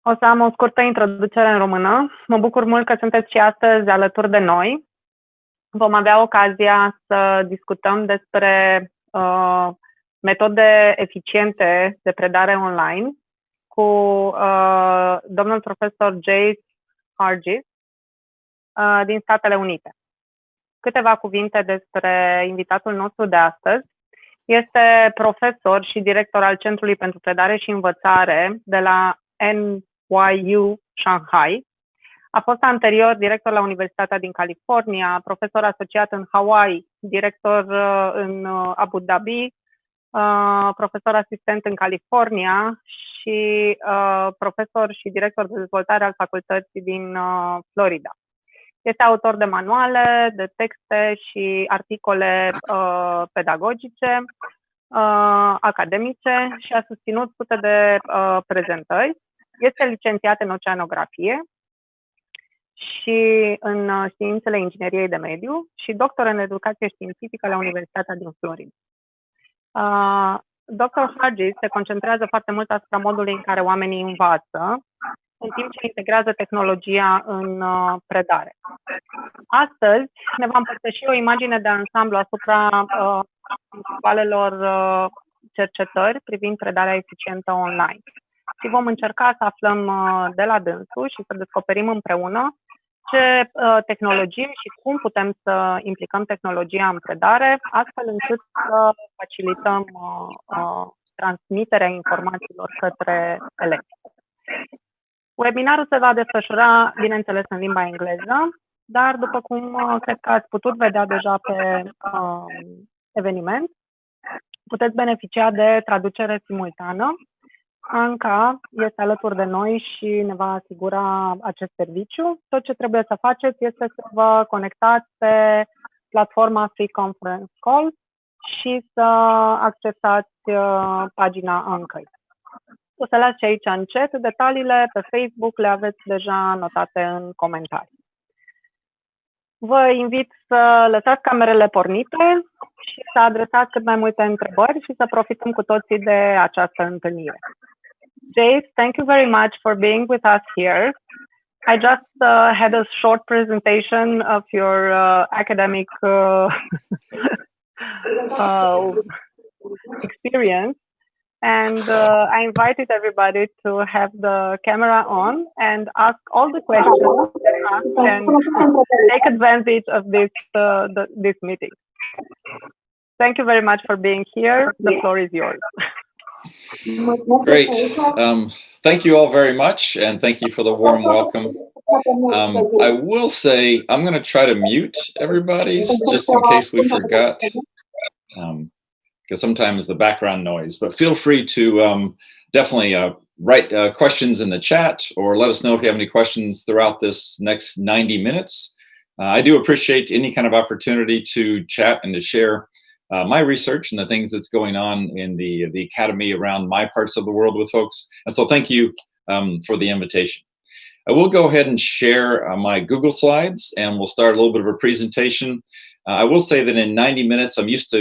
O să am o scurtă introducere în română. Mă bucur mult că sunteți și astăzi alături de noi. Vom avea ocazia să discutăm despre metode eficiente de predare online cu domnul profesor Jace Hargis din Statele Unite. Câteva cuvinte despre invitatul nostru de astăzi. Este profesor și director al Centrului pentru Predare și Învățare de la NYU Shanghai. A fost anterior director la Universitatea din California, profesor asociat în Hawaii, director în Abu Dhabi, profesor asistent în California și profesor și director de dezvoltare al facultății din Florida. Este autor de manuale, de texte și articole pedagogice, academice și a susținut sute de prezentări. Este licențiat în oceanografie și în științele ingineriei de mediu și doctor în educație științifică la Universitatea din Florida. Dr. Hargis se concentrează foarte mult asupra modului în care oamenii învață, în timp ce integrează tehnologia în predare. Astăzi ne va împărtăși o imagine de ansamblu asupra principalelor cercetări privind predarea eficientă online. Și vom încerca să aflăm de la dânsul și să descoperim împreună ce tehnologii și cum putem să implicăm tehnologia în predare, astfel încât să facilităm transmiterea informațiilor către elevi. Webinarul se va desfășura, bineînțeles, în limba engleză, dar după cum cred că ați putut vedea deja pe eveniment, puteți beneficia de traducere simultană. Anca este alături de noi și ne va asigura acest serviciu. Tot ce trebuie să faceți este să vă conectați pe platforma Free Conference Call și să accesați pagina Ancăi. O să las și aici în chat detaliile, pe Facebook le aveți deja notate în comentarii. Vă invit să lăsați camerele pornite și să adresați cât mai multe întrebări și să profităm cu toții de această întâlnire. Jace, thank you very much for being with us here. I just had a short presentation of your academic experience, and I invited everybody to have the camera on and ask all the questions and take advantage of this meeting. Thank you very much for being here. The floor is yours. Great. Thank you all very much, and thank you for the warm welcome. I will say I'm going to try to mute everybody just in case we forgot, because sometimes the background noise. But feel free to definitely write questions in the chat or let us know if you have any questions throughout this next 90 minutes. I do appreciate any kind of opportunity to chat and to share my research and the things that's going on in the academy around my parts of the world with folks. And so thank you for the invitation. I will go ahead and share my Google slides, and we'll start a little bit of a presentation. I will say that in 90 minutes, I'm used to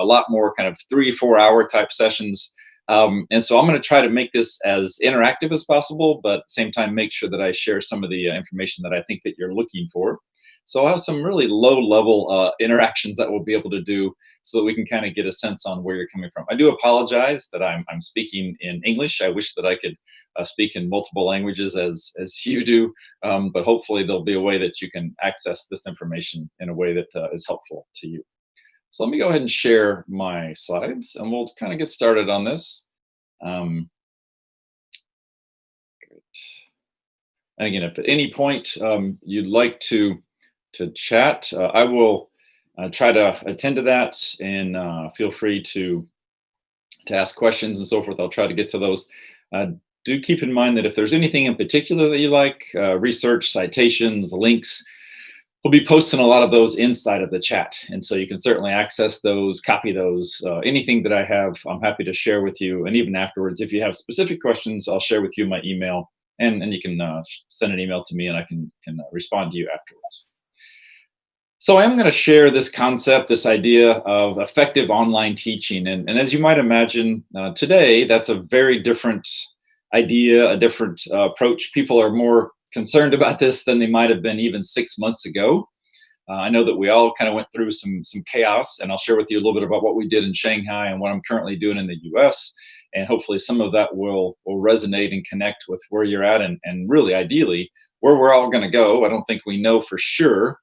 a lot more kind of 3-4 hour type sessions. And so I'm going to try to make this as interactive as possible, but at the same time, make sure that I share some of the information that I think that you're looking for. So I'll have some really low-level interactions that we'll be able to do so that we can kind of get a sense on where you're coming from. I do apologize that I'm speaking in English. I wish that I could speak in multiple languages as you do, but hopefully there'll be a way that you can access this information in a way that is helpful to you. So let me go ahead and share my slides, and we'll kind of get started on this. Great. And again, if at any point you'd like to chat, I will try to attend to that, and feel free to ask questions and so forth. I'll try to get to those. Do keep in mind that if there's anything in particular that you like, research, citations, links, we'll be posting a lot of those inside of the chat. And so you can certainly access those, copy those, anything that I have, I'm happy to share with you. And even afterwards, if you have specific questions, I'll share with you my email, and you can send an email to me, and I can respond to you afterwards. So I am going to share this concept, this idea of effective online teaching. And as you might imagine, today, that's a very different idea, a different approach. People are more concerned about this than they might have been even 6 months ago. I know that we all kind of went through some chaos, and I'll share with you a little bit about what we did in Shanghai and what I'm currently doing in the U.S. And hopefully some of that will resonate and connect with where you're at, and really ideally where we're all going to go. I don't think we know for sure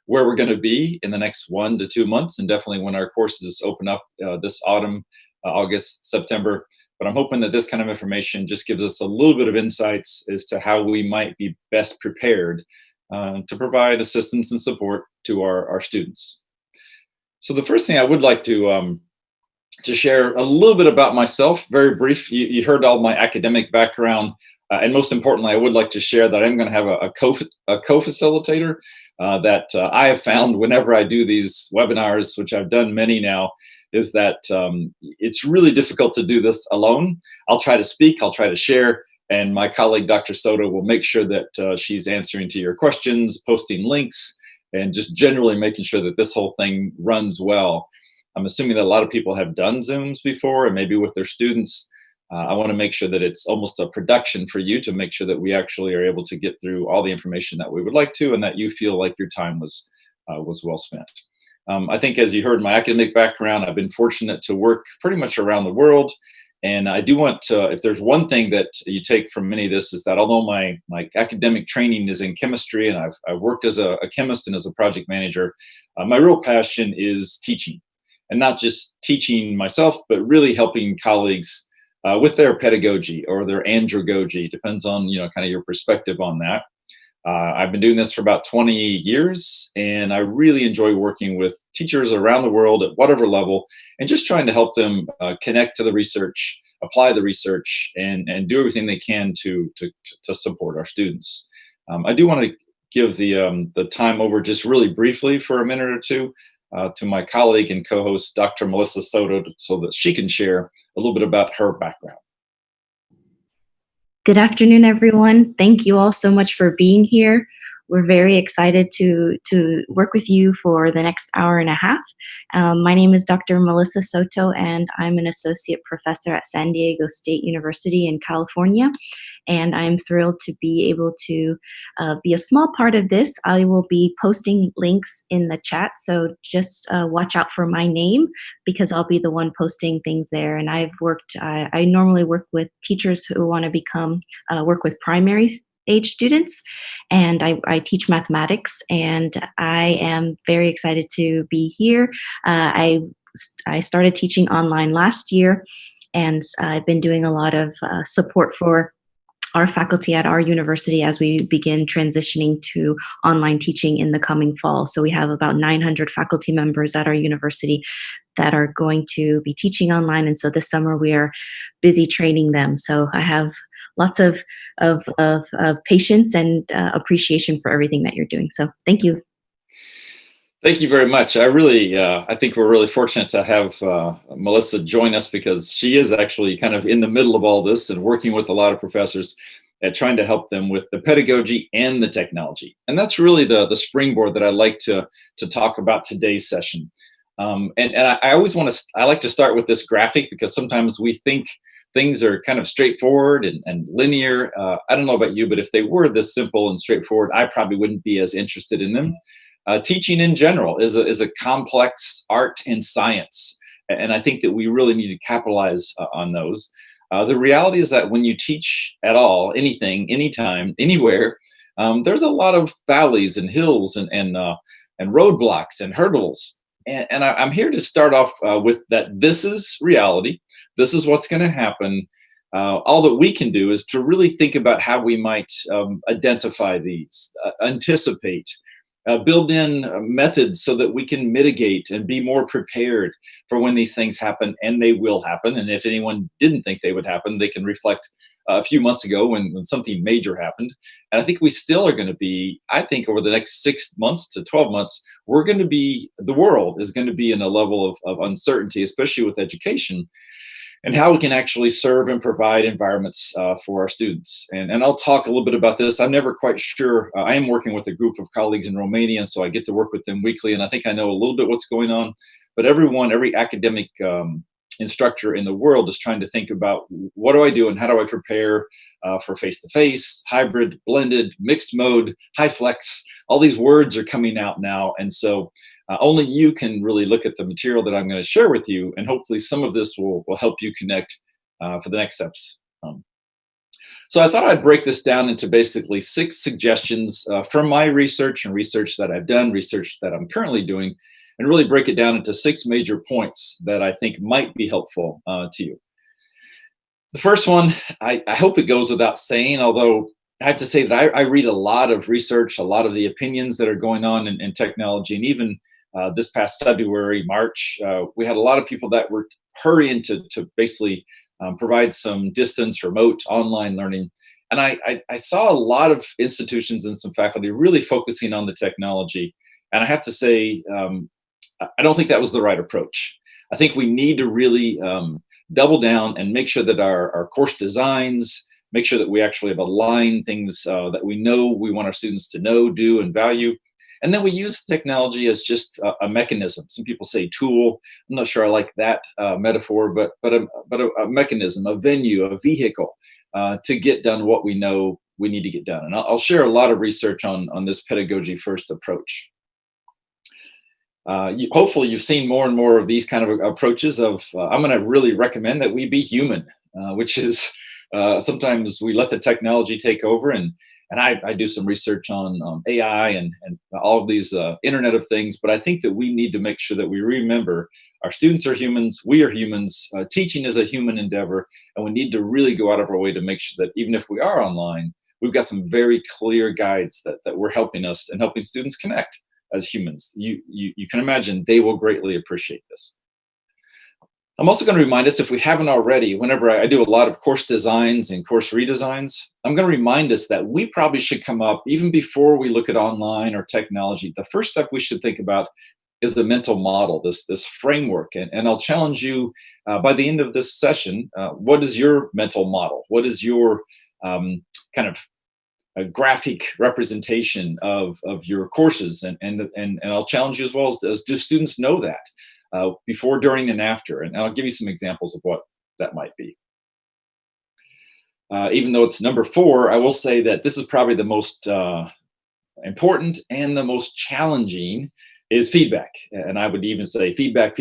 where we're going to be in the next 1 to 2 months, and definitely when our courses open up this autumn, August, September. But I'm hoping that this kind of information just gives us a little bit of insights as to how we might be best prepared to provide assistance and support to our students. So the first thing I would like to share a little bit about myself, very brief. You heard all my academic background, and most importantly, I would like to share that I'm going to have a co-facilitator that I have found whenever I do these webinars, which I've done many now, is that it's really difficult to do this alone. I'll try to speak, I'll try to share, and my colleague, Dr. Soto, will make sure that she's answering to your questions, posting links, and just generally making sure that this whole thing runs well. I'm assuming that a lot of people have done Zooms before, and maybe with their students. I want to make sure that it's almost a production for you to make sure that we actually are able to get through all the information that we would like to, and that you feel like your time was well spent. I think, as you heard my academic background, I've been fortunate to work pretty much around the world. And I do want to, if there's one thing that you take from any of this, is that although my academic training is in chemistry, and I've worked as a chemist and as a project manager, my real passion is teaching. And not just teaching myself, but really helping colleagues with their pedagogy or their andragogy. Depends on, kind of your perspective on that. I've been doing this for about 20 years, and I really enjoy working with teachers around the world at whatever level, and just trying to help them connect to the research, apply the research, and do everything they can to support our students. I do want to give the time over just really briefly for a minute or two to my colleague and co-host, Dr. Melissa Soto, so that she can share a little bit about her background. Good afternoon, everyone. Thank you all so much for being here. We're very excited to work with you for the next hour and a half. My name is Dr. Melissa Soto, and I'm an associate professor at San Diego State University in California. And I'm thrilled to be able to be a small part of this. I will be posting links in the chat, so just watch out for my name, because I'll be the one posting things there. And I normally work with teachers who want to work with primary age students, and I teach mathematics, and I am very excited to be here. I started teaching online last year, and I've been doing a lot of support for our faculty at our university as we begin transitioning to online teaching in the coming fall. So we have about 900 faculty members at our university that are going to be teaching online, and so this summer we are busy training them. So I have lots of patience and appreciation for everything that you're doing. So thank you. Thank you very much. I think we're really fortunate to have Melissa join us, because she is actually kind of in the middle of all this and working with a lot of professors at trying to help them with the pedagogy and the technology. And that's really the springboard that I'd like to talk about today's session. I like to start with this graphic, because sometimes we think things are kind of straightforward and linear. I don't know about you, but if they were this simple and straightforward, I probably wouldn't be as interested in them. Teaching in general is a complex art and science, and I think that we really need to capitalize on those. The reality is that when you teach at all, anything, anytime, anywhere, there's a lot of valleys and hills and roadblocks and hurdles. And I'm here to start off with that this is reality. This is what's going to happen. All that we can do is to really think about how we might identify these, anticipate, build in methods so that we can mitigate and be more prepared for when these things happen, and they will happen. And if anyone didn't think they would happen, they can reflect a few months ago when something major happened. And I think we still are going to be, I think over the next 6 months to 12 months, the world is going to be in a level of uncertainty, especially with education, and how we can actually serve and provide environments for our students. And I'll talk a little bit about this. I'm never quite sure. I am working with a group of colleagues in Romania, and so I get to work with them weekly, and I think I know a little bit what's going on. But every academic instructor in the world is trying to think about what do I do and how do I prepare for face-to-face, hybrid, blended, mixed mode, high flex. All these words are coming out now. And so only you can really look at the material that I'm going to share with you. And hopefully some of this will help you connect for the next steps. So I thought I'd break this down into basically 6 suggestions from my research and research that I've done, research that I'm currently doing, and really break it down into 6 major points that I think might be helpful to you. The first one, I hope it goes without saying, although I have to say that I read a lot of research, a lot of the opinions that are going on in technology, and even this past February, March, we had a lot of people that were hurrying to basically provide some distance, remote, online learning. And I saw a lot of institutions and some faculty really focusing on the technology. And I have to say, I don't think that was the right approach. I think we need to really double down and make sure that our course designs, make sure that we actually have aligned things that we know we want our students to know, do, and value. And then we use technology as just a mechanism. Some people say tool. I'm not sure I like that metaphor, but a mechanism, a venue, a vehicle to get done what we know we need to get done. And I'll share a lot of research on this pedagogy first approach. Hopefully you've seen more and more of these kind of approaches of, I'm going to really recommend that we be human, which is sometimes we let the technology take over. And I do some research on AI and all of these Internet of Things, but I think that we need to make sure that we remember our students are humans, we are humans, teaching is a human endeavor, and we need to really go out of our way to make sure that even if we are online, we've got some very clear guides that we're helping us and helping students connect as humans. You can imagine they will greatly appreciate this. I'm also going to remind us, if we haven't already, whenever I do a lot of course designs and course redesigns, I'm going to remind us that we probably should come up, even before we look at online or technology, the first step we should think about is the mental model, this framework. And I'll challenge you by the end of this session, what is your mental model? What is your kind of a graphic representation of your courses? And I'll challenge you as well as do students know that? Before, during, and after. And I'll give you some examples of what that might be. Even though it's number 4, I will say that this is probably the most important and the most challenging is feedback. And I would even say feedback.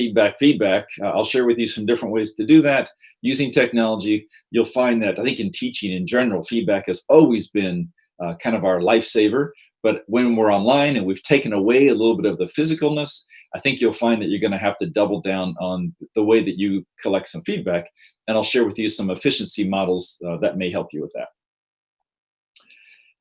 I'll share with you some different ways to do that using technology. You'll find that I think in teaching in general, feedback has always been kind of our lifesaver. But when we're online and we've taken away a little bit of the physicalness, I think you'll find that you're going to have to double down on the way that you collect some feedback. And I'll share with you some efficiency models that may help you with that.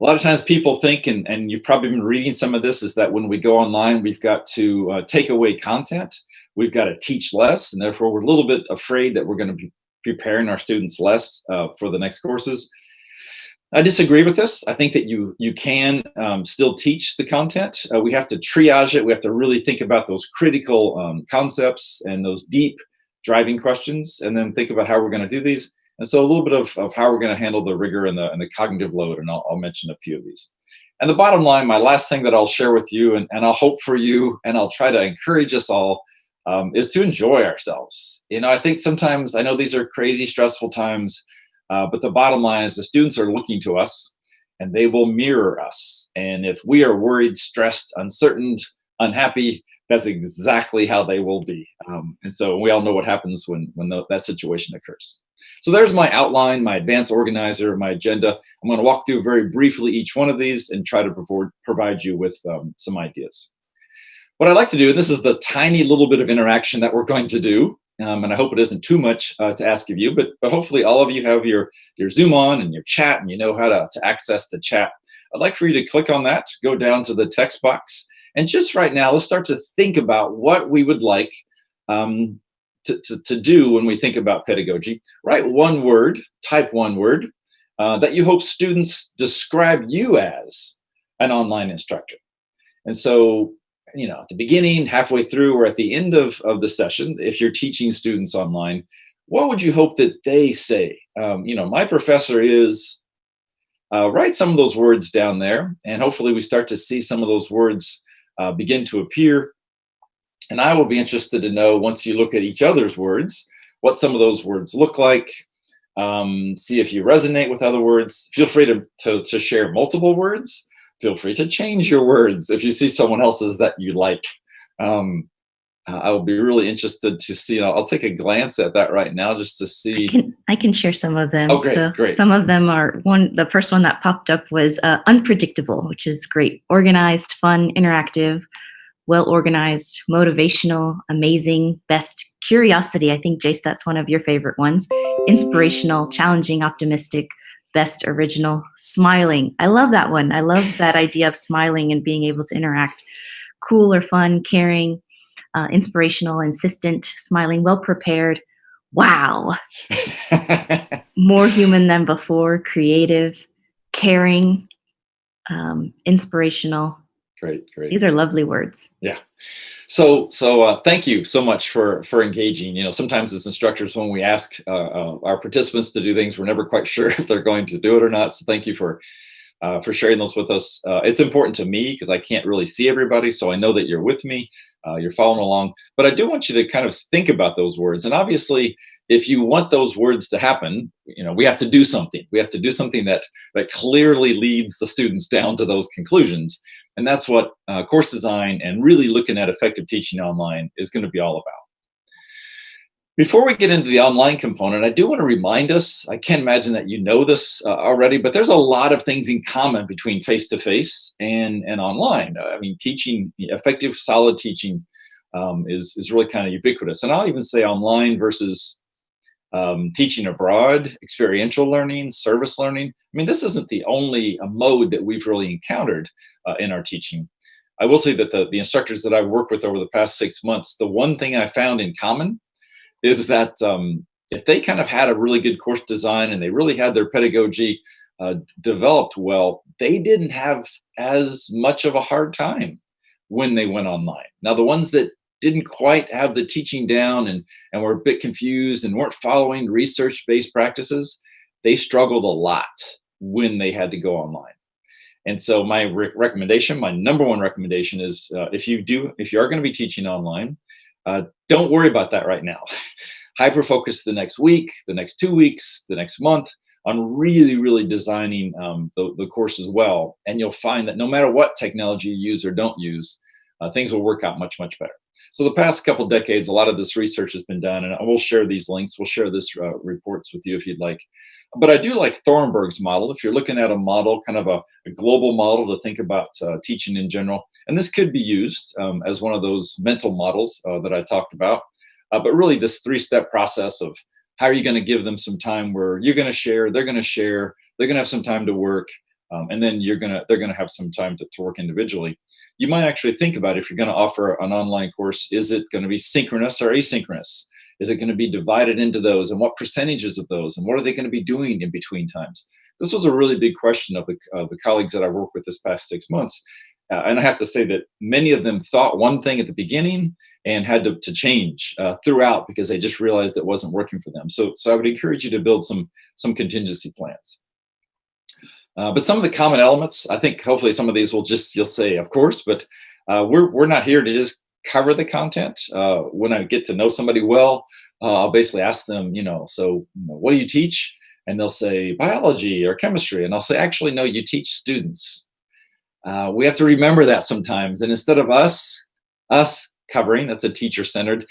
A lot of times people think, and you've probably been reading some of this, is that when we go online, we've got to take away content. We've got to teach less, and therefore we're a little bit afraid that we're going to be preparing our students less for the next courses. I disagree with this. I think that you can still teach the content. We have to triage it. We have to really think about those critical concepts and those deep driving questions, and then think about how we're going to do these. And so a little bit of how we're going to handle the rigor and the cognitive load, and I'll mention a few of these. And the bottom line, my last thing that I'll share with you, and I'll hope for you, and I'll try to encourage us all, is to enjoy ourselves. You know, I think sometimes, I know these are crazy, stressful times, but the bottom line is the students are looking to us and they will mirror us. And if we are worried, stressed, uncertain, unhappy, that's exactly how they will be. And so we all know what happens when that situation occurs. So there's my outline, my advanced organizer, my agenda. I'm going to walk through very briefly each one of these and try to provide you with some ideas. What I'd like to do, and this is the tiny little bit of interaction that we're going to do, and I hope it isn't too much to ask of you, but hopefully all of you have your Zoom on and your chat, and you know how to access the chat. I'd like for you to click on that, go down to the text box, and just right now, let's start to think about what we would like to do when we think about pedagogy. Write one word, type one word, that you hope students describe you as an online instructor. And so, you know, at the beginning, halfway through, or at the end of the session, if you're teaching students online, what would you hope that they say? You know, my professor is, write some of those words down there, and hopefully we start to see some of those words begin to appear. And I will be interested to know, once you look at each other's words, what some of those words look like. See if you resonate with other words. Feel free to share multiple words. Feel free to change your words if you see someone else's that you like. I will be really interested to see. I'll take a glance at that right now just to see. I can share some of them. Oh, great, so great. Some of them are the first one that popped up was unpredictable, which is great. Organized, fun, interactive, well organized, motivational, amazing, best, curiosity. I think, Jace, that's one of your favorite ones. Inspirational, challenging, optimistic, best, original, smiling. I love that one. I love that idea of smiling and being able to interact. Cool or fun, caring, inspirational, insistent, smiling, well prepared. Wow. More human than before, creative, caring, inspirational. Great. These are lovely words. Yeah. So thank you so much for engaging. Sometimes as instructors, when we ask our participants to do things, we're never quite sure if they're going to do it or not. So thank you for sharing those with us. It's important to me because I can't really see everybody, so I know that you're with me, you're following along. But I do want you to kind of think about those words. And obviously, if you want those words to happen, we have to do something. We have to do something that clearly leads the students down to those conclusions. And that's what course design and really looking at effective teaching online is going to be all about. Before we get into the online component, I do want to remind us, I can't imagine that you know this already, but there's a lot of things in common between face-to-face and online. I mean, teaching, effective, solid teaching is really kind of ubiquitous. And I'll even say online versus teaching abroad, experiential learning, service learning. I mean, this isn't the only mode that we've really encountered in our teaching. I will say that the instructors that I've worked with over the past 6 months, the one thing I found in common is that if they kind of had a really good course design and they really had their pedagogy developed well, they didn't have as much of a hard time when they went online. Now, the ones that didn't quite have the teaching down and were a bit confused and weren't following research-based practices, they struggled a lot when they had to go online. And so my recommendation, my number one recommendation is if you are going to be teaching online, don't worry about that right now. Hyper-focus the next week, the next 2 weeks, the next month on really, really designing the course as well. And you'll find that no matter what technology you use or don't use, things will work out much, much better. So the past couple decades, a lot of this research has been done, and we'll share these links. We'll share this reports with you if you'd like. But I do like Thornburg's model. If you're looking at a model, kind of a global model to think about teaching in general, and this could be used as one of those mental models that I talked about. But really this 3-step process of how are you going to give them some time where you're going to share, they're going to have some time to work, and then they're going to have some time to work individually. You might actually think about if you're going to offer an online course, is it going to be synchronous or asynchronous? Is it going to be divided into those, and what percentages of those, and what are they going to be doing in between times? This was a really big question of the colleagues that I worked with this past 6 months. And I have to say that many of them thought one thing at the beginning and had to change throughout because they just realized it wasn't working for them. So I would encourage you to build some contingency plans. But some of the common elements, I think hopefully some of these you'll say, of course, but we're not here to just cover the content. When I get to know somebody well, I'll basically ask them, so what do you teach? And they'll say biology or chemistry. And I'll say, actually, no, you teach students. We have to remember that sometimes. And instead of us covering, that's a teacher-centered,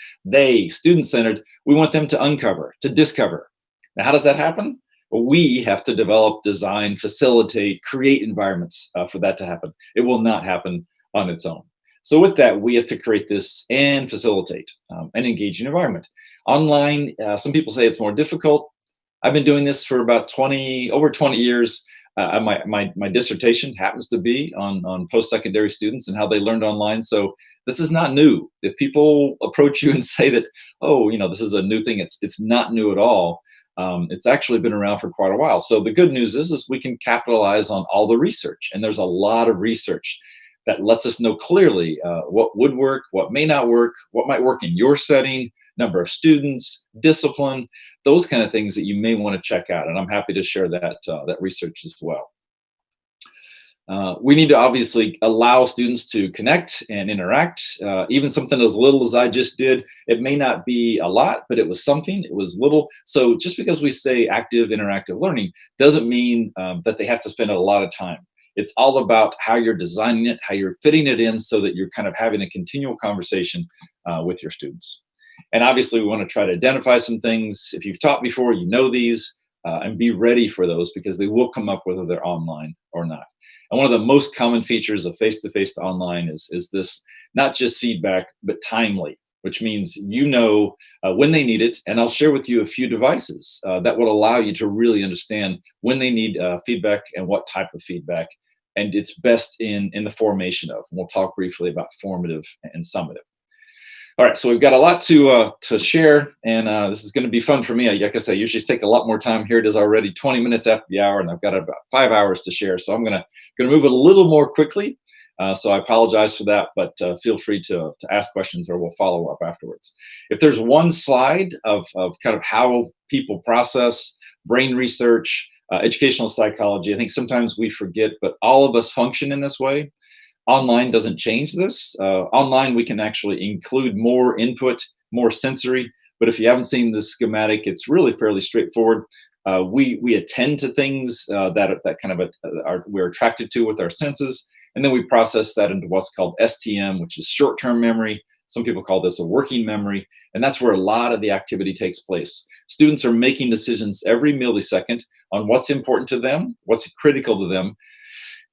student-centered, we want them to uncover, to discover. Now, how does that happen? Well, we have to develop, design, facilitate, create environments for that to happen. It will not happen on its own. So with that, we have to create this and facilitate an engaging environment. Online, some people say it's more difficult. I've been doing this for about over 20 years. My dissertation happens to be on post-secondary students and how they learned online. So this is not new. If people approach you and say that, this is a new thing, it's not new at all. It's actually been around for quite a while. So the good news is we can capitalize on all the research. And there's a lot of research that lets us know clearly what would work, what may not work, what might work in your setting, number of students, discipline, those kind of things that you may want to check out. And I'm happy to share that research as well. We need to obviously allow students to connect and interact. Even something as little as I just did, it may not be a lot, but it was something, it was little. So just because we say active interactive learning doesn't mean that they have to spend a lot of time. It's all about how you're designing it, how you're fitting it in so that you're kind of having a continual conversation with your students. And obviously we want to try to identify some things. If you've taught before, you know these, and be ready for those because they will come up whether they're online or not. And one of the most common features of face-to-face to online is this, not just feedback, but timely, which means you know when they need it. And I'll share with you a few devices that will allow you to really understand when they need feedback and what type of feedback. And it's best in the formation of. And we'll talk briefly about formative and summative. All right, so we've got a lot to share, and this is going to be fun for me. Like I said, I usually take a lot more time. Here it is already 20 minutes after the hour, and I've got about 5 hours to share. So I'm gonna move it a little more quickly. So I apologize for that, but feel free to ask questions, or we'll follow up afterwards. If there's one slide of kind of how people process brain research, educational psychology, I think sometimes we forget, but all of us function in this way. Online doesn't change this. Online, we can actually include more input, more sensory. But if you haven't seen this schematic, it's really fairly straightforward. We attend to things that kind of we're attracted to with our senses, and then we process that into what's called STM, which is short-term memory. Some people call this a working memory, and that's where a lot of the activity takes place. Students are making decisions every millisecond on what's important to them, what's critical to them.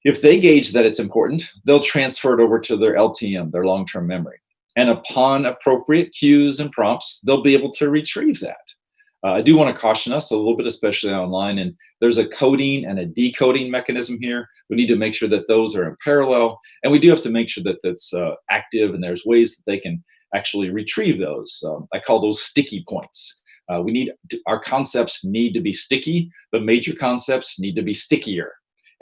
If they gauge that it's important, they'll transfer it over to their LTM, their long-term memory. And upon appropriate cues and prompts, they'll be able to retrieve that. I do want to caution us a little bit, especially online, and there's a coding and a decoding mechanism here. We need to make sure that those are in parallel, and we do have to make sure that that's active, and there's ways that they can actually retrieve those. I call those sticky points. Our concepts need to be sticky, but major concepts need to be stickier.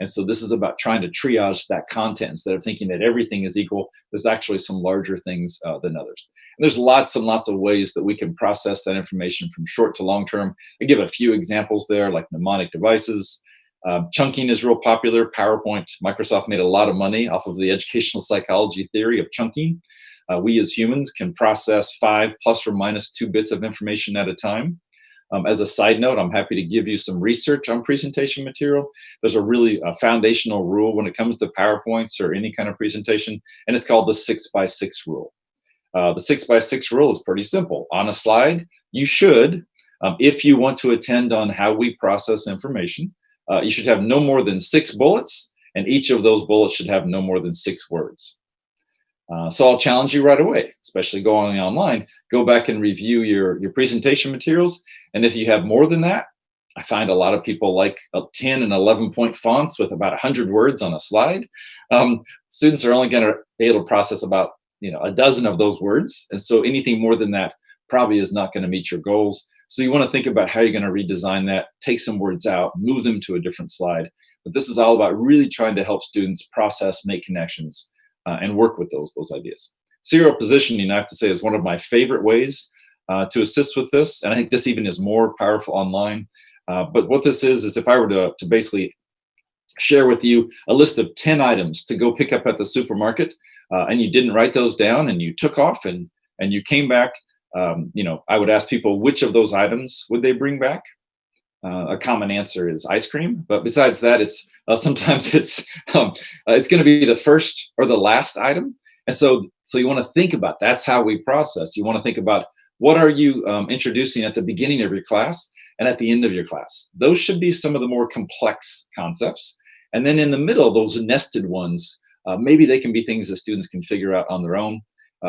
And so this is about trying to triage that content instead of thinking that everything is equal. There's actually some larger things than others. And there's lots and lots of ways that we can process that information from short to long term. I give a few examples there, like mnemonic devices. Chunking is real popular. PowerPoint, Microsoft made a lot of money off of the educational psychology theory of chunking. We as humans can process 5 plus or minus 2 bits of information at a time. As a side note, I'm happy to give you some research on presentation material. There's a really foundational rule when it comes to PowerPoints or any kind of presentation, and it's called the 6x6 rule. The 6x6 rule is pretty simple. On a slide, you should, if you want to attend on how we process information, you should have no more than 6 bullets, and each of those bullets should have no more than 6 words. So I'll challenge you right away, especially going online, go back and review your presentation materials. And if you have more than that, I find a lot of people like 10 and 11 point fonts with about 100 words on a slide. Students are only going to be able to process about a dozen of those words. And so anything more than that probably is not going to meet your goals. So you want to think about how you're going to redesign that, take some words out, move them to a different slide. But this is all about really trying to help students process, make connections, and work with those ideas. Serial positioning, I have to say, is one of my favorite ways to assist with this. And I think this even is more powerful online. But what this is if I were to basically share with you a list of 10 items to go pick up at the supermarket, and you didn't write those down and you took off and you came back, I would ask people which of those items would they bring back. A common answer is ice cream, but besides that, it's sometimes it's going to be the first or the last item. And so you want to think about that's how we process. You want to think about what are you introducing at the beginning of your class and at the end of your class. Those should be some of the more complex concepts. And then in the middle, those nested ones, maybe they can be things that students can figure out on their own.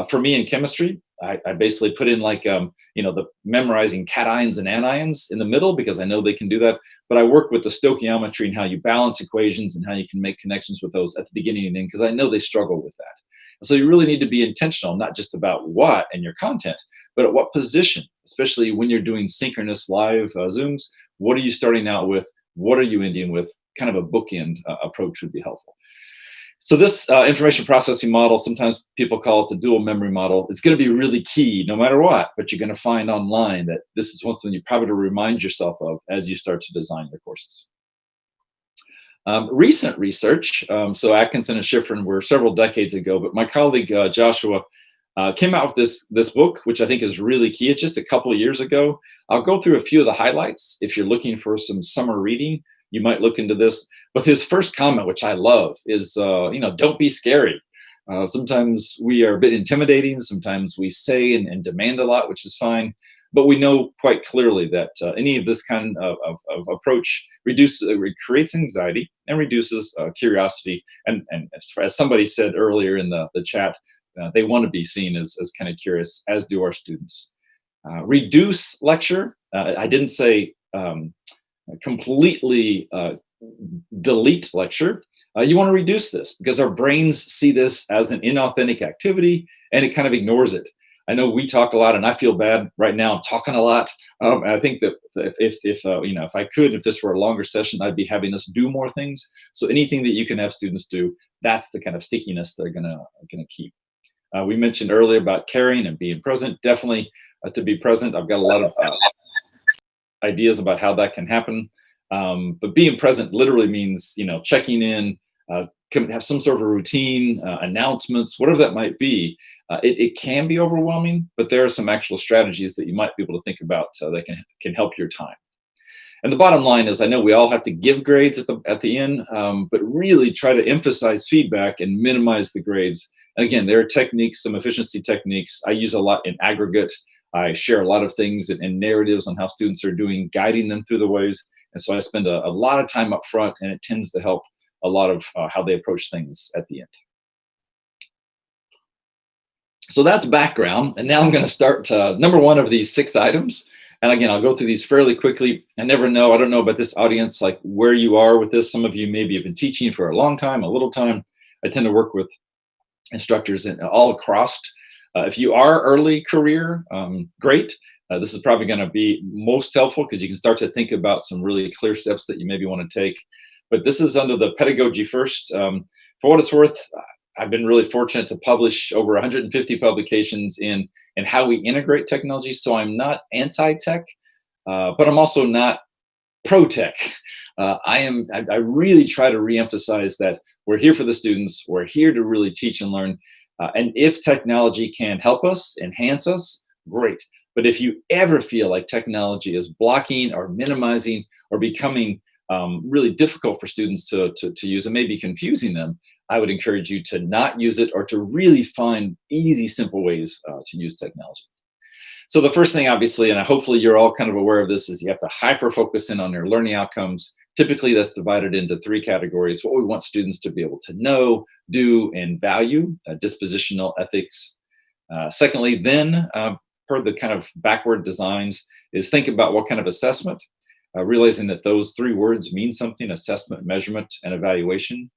For me in chemistry, I basically put in like, the memorizing cations and anions in the middle because I know they can do that. But I work with the stoichiometry and how you balance equations and how you can make connections with those at the beginning and end because I know they struggle with that. And so you really need to be intentional, not just about what and your content, but at what position, especially when you're doing synchronous live Zooms. What are you starting out with? What are you ending with? Kind of a bookend approach would be helpful. So this information processing model, sometimes people call it the dual memory model. It's going to be really key no matter what, but you're going to find online that this is one thing you probably to remind yourself of as you start to design your courses. Recent research, so Atkinson and Schifrin were several decades ago, but my colleague Joshua came out with this book, which I think is really key. It's just a couple of years ago. I'll go through a few of the highlights. If you're looking for some summer reading, you might look into this. But his first comment, which I love, is don't be scary. Sometimes we are a bit intimidating. Sometimes we say and demand a lot, which is fine. But we know quite clearly that any of this kind of approach creates anxiety and reduces curiosity. And as somebody said earlier in the chat, they want to be seen as kind of curious, as do our students. Reduce lecture. I didn't say completely delete lecture. You want to reduce this because our brains see this as an inauthentic activity and it kind of ignores it. I know we talk a lot, and I feel bad right now. I'm talking a lot. And I think that if this were a longer session, I'd be having us do more things. So anything that you can have students do, that's the kind of stickiness they're gonna keep. We mentioned earlier about caring and being present. Definitely to be present. I've got a lot of ideas about how that can happen. But being present literally means checking in, have some sort of a routine, announcements, whatever that might be. It can be overwhelming, but there are some actual strategies that you might be able to think about that can help your time. And the bottom line is, I know we all have to give grades at the end, but really try to emphasize feedback and minimize the grades. And again, there are techniques, some efficiency techniques. I use a lot in aggregate. I share a lot of things and narratives on how students are doing, guiding them through the ways. And so I spend a lot of time up front, and it tends to help a lot of how they approach things at the end. So that's background. And now I'm going to start number one of these 6 items. And again, I'll go through these fairly quickly. I don't know about this audience, like where you are with this. Some of you maybe have been teaching for a long time, a little time. I tend to work with instructors all across. If you are early career, great. This is probably going to be most helpful because you can start to think about some really clear steps that you maybe want to take. But this is under the pedagogy first. For what it's worth, I've been really fortunate to publish over 150 publications in how we integrate technology. So I'm not anti-tech, but I'm also not pro-tech. I really try to reemphasize that we're here for the students. We're here to really teach and learn. And if technology can help us, enhance us, great. But if you ever feel like technology is blocking or minimizing or becoming really difficult for students to use and maybe confusing them, I would encourage you to not use it or to really find easy, simple ways to use technology. So the first thing, obviously, and hopefully you're all kind of aware of this, is you have to hyper-focus in on your learning outcomes. Typically, that's divided into 3 categories: what we want students to be able to know, do, and value, dispositional ethics. Secondly, then, per the kind of backward designs, is think about what kind of assessment, realizing that those 3 words mean something: assessment, measurement, and evaluation.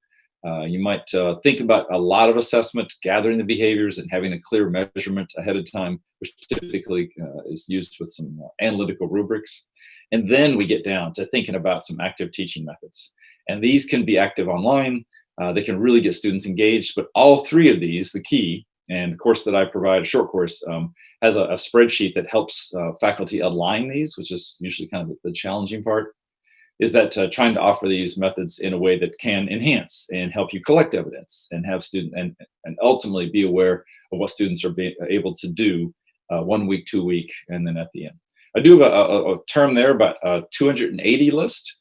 You might think about a lot of assessment, gathering the behaviors and having a clear measurement ahead of time, which typically is used with some analytical rubrics. And then we get down to thinking about some active teaching methods. And these can be active online. They can really get students engaged. But all 3 of these, the key, and the course that I provide, a short course, has a spreadsheet that helps faculty align these, which is usually kind of the challenging part. Is that trying to offer these methods in a way that can enhance and help you collect evidence and have students and ultimately be aware of what students are able to do 1 week, 2 week, and then at the end. I do have a term there about 280 list.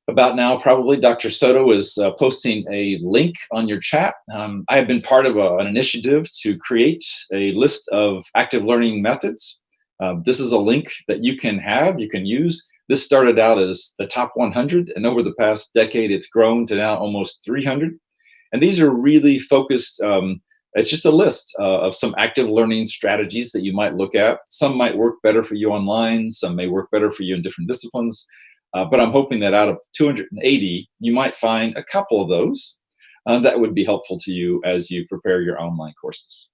About now, probably Dr. Soto is posting a link on your chat. I have been part of an initiative to create a list of active learning methods. This is a link that you can use. This started out as the top 100, and over the past decade, it's grown to now almost 300. And these are really focused, it's just a list of some active learning strategies that you might look at. Some might work better for you online, some may work better for you in different disciplines. But I'm hoping that out of 280, you might find a couple of those that would be helpful to you as you prepare your online courses.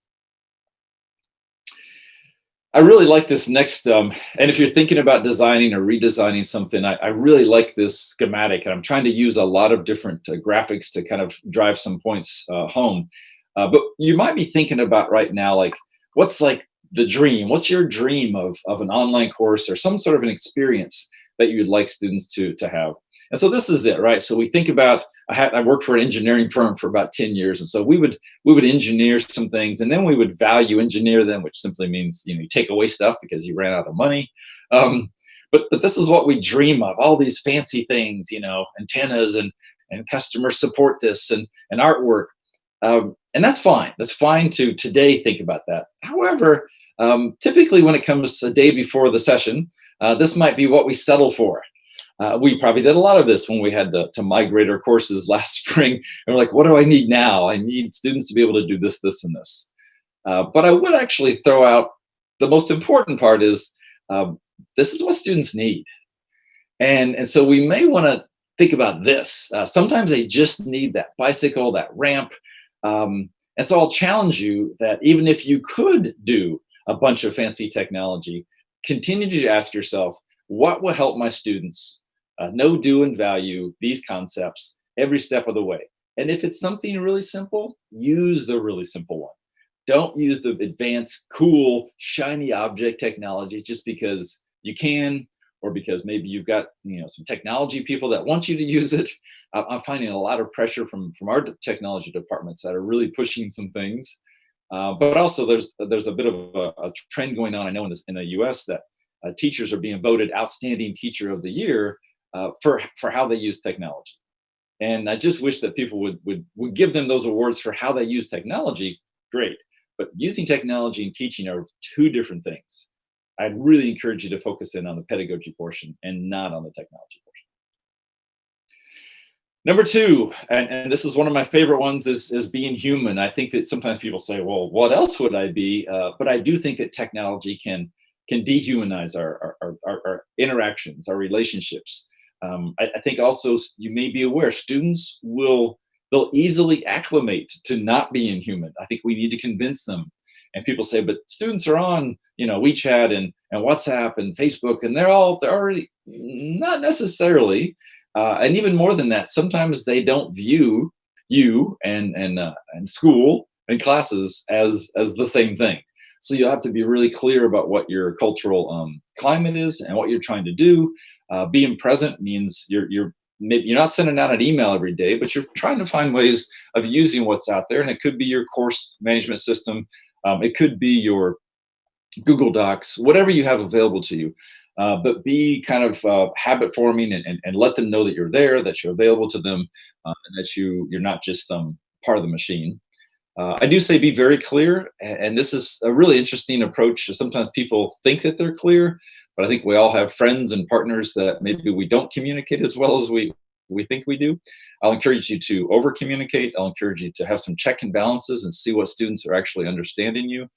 I really like this next, and if you're thinking about designing or redesigning something, I really like this schematic, and I'm trying to use a lot of different graphics to kind of drive some points home. But you might be thinking about right now, like, what's like the dream? What's your dream of an online course or some sort of an experience that you'd like students to have. And so this is it, right? So we think about, I worked for an engineering firm for about 10 years. And so we would engineer some things, and then we would value engineer them, which simply means, you take away stuff because you ran out of money. But this is what we dream of, all these fancy things, antennas and customer support this and artwork. And that's fine. That's fine to today think about that. However, typically when it comes a day before the session, this might be what we settle for. We probably did a lot of this when we had to migrate our courses last spring. And we're like, what do I need now? I need students to be able to do this, this, and this. But I would actually throw out the most important part is this is what students need. And so we may want to think about this. Sometimes they just need that bicycle, that ramp. And so I'll challenge you that even if you could do a bunch of fancy technology, continue to ask yourself, what will help my students know, do, and value these concepts every step of the way? And if it's something really simple, use the really simple one. Don't use the advanced, cool, shiny object technology just because you can, or because maybe you've got some technology people that want you to use it. I'm finding a lot of pressure from our technology departments that are really pushing some things. But also there's a bit of a trend going on, I know, in the US that teachers are being voted Outstanding Teacher of the Year for how they use technology. And I just wish that people would give them those awards for how they use technology. Great. But using technology and teaching are two different things. I'd really encourage you to focus in on the pedagogy portion and not on the technology portion. Number two, and this is one of my favorite ones, is being human. I think that sometimes people say, well, what else would I be? But I do think that technology can dehumanize our interactions, our relationships. I think also you may be aware students they'll easily acclimate to not being human. I think we need to convince them. And people say, but students are on, WeChat and WhatsApp and Facebook, and they're already not necessarily. And even more than that, sometimes they don't view you and school and classes as the same thing. So you'll have to be really clear about what your cultural climate is and what you're trying to do. Being present means you're not sending out an email every day, but you're trying to find ways of using what's out there. And it could be your course management system. It could be your Google Docs, whatever you have available to you. But be kind of habit forming and let them know that you're there, that you're available to them, and that you're not just part of the machine. I do say be very clear, and this is a really interesting approach. Sometimes people think that they're clear, but I think we all have friends and partners that maybe we don't communicate as well as we think we do. I'll encourage you to over communicate. I'll encourage you to have some check and balances and see what students are actually understanding you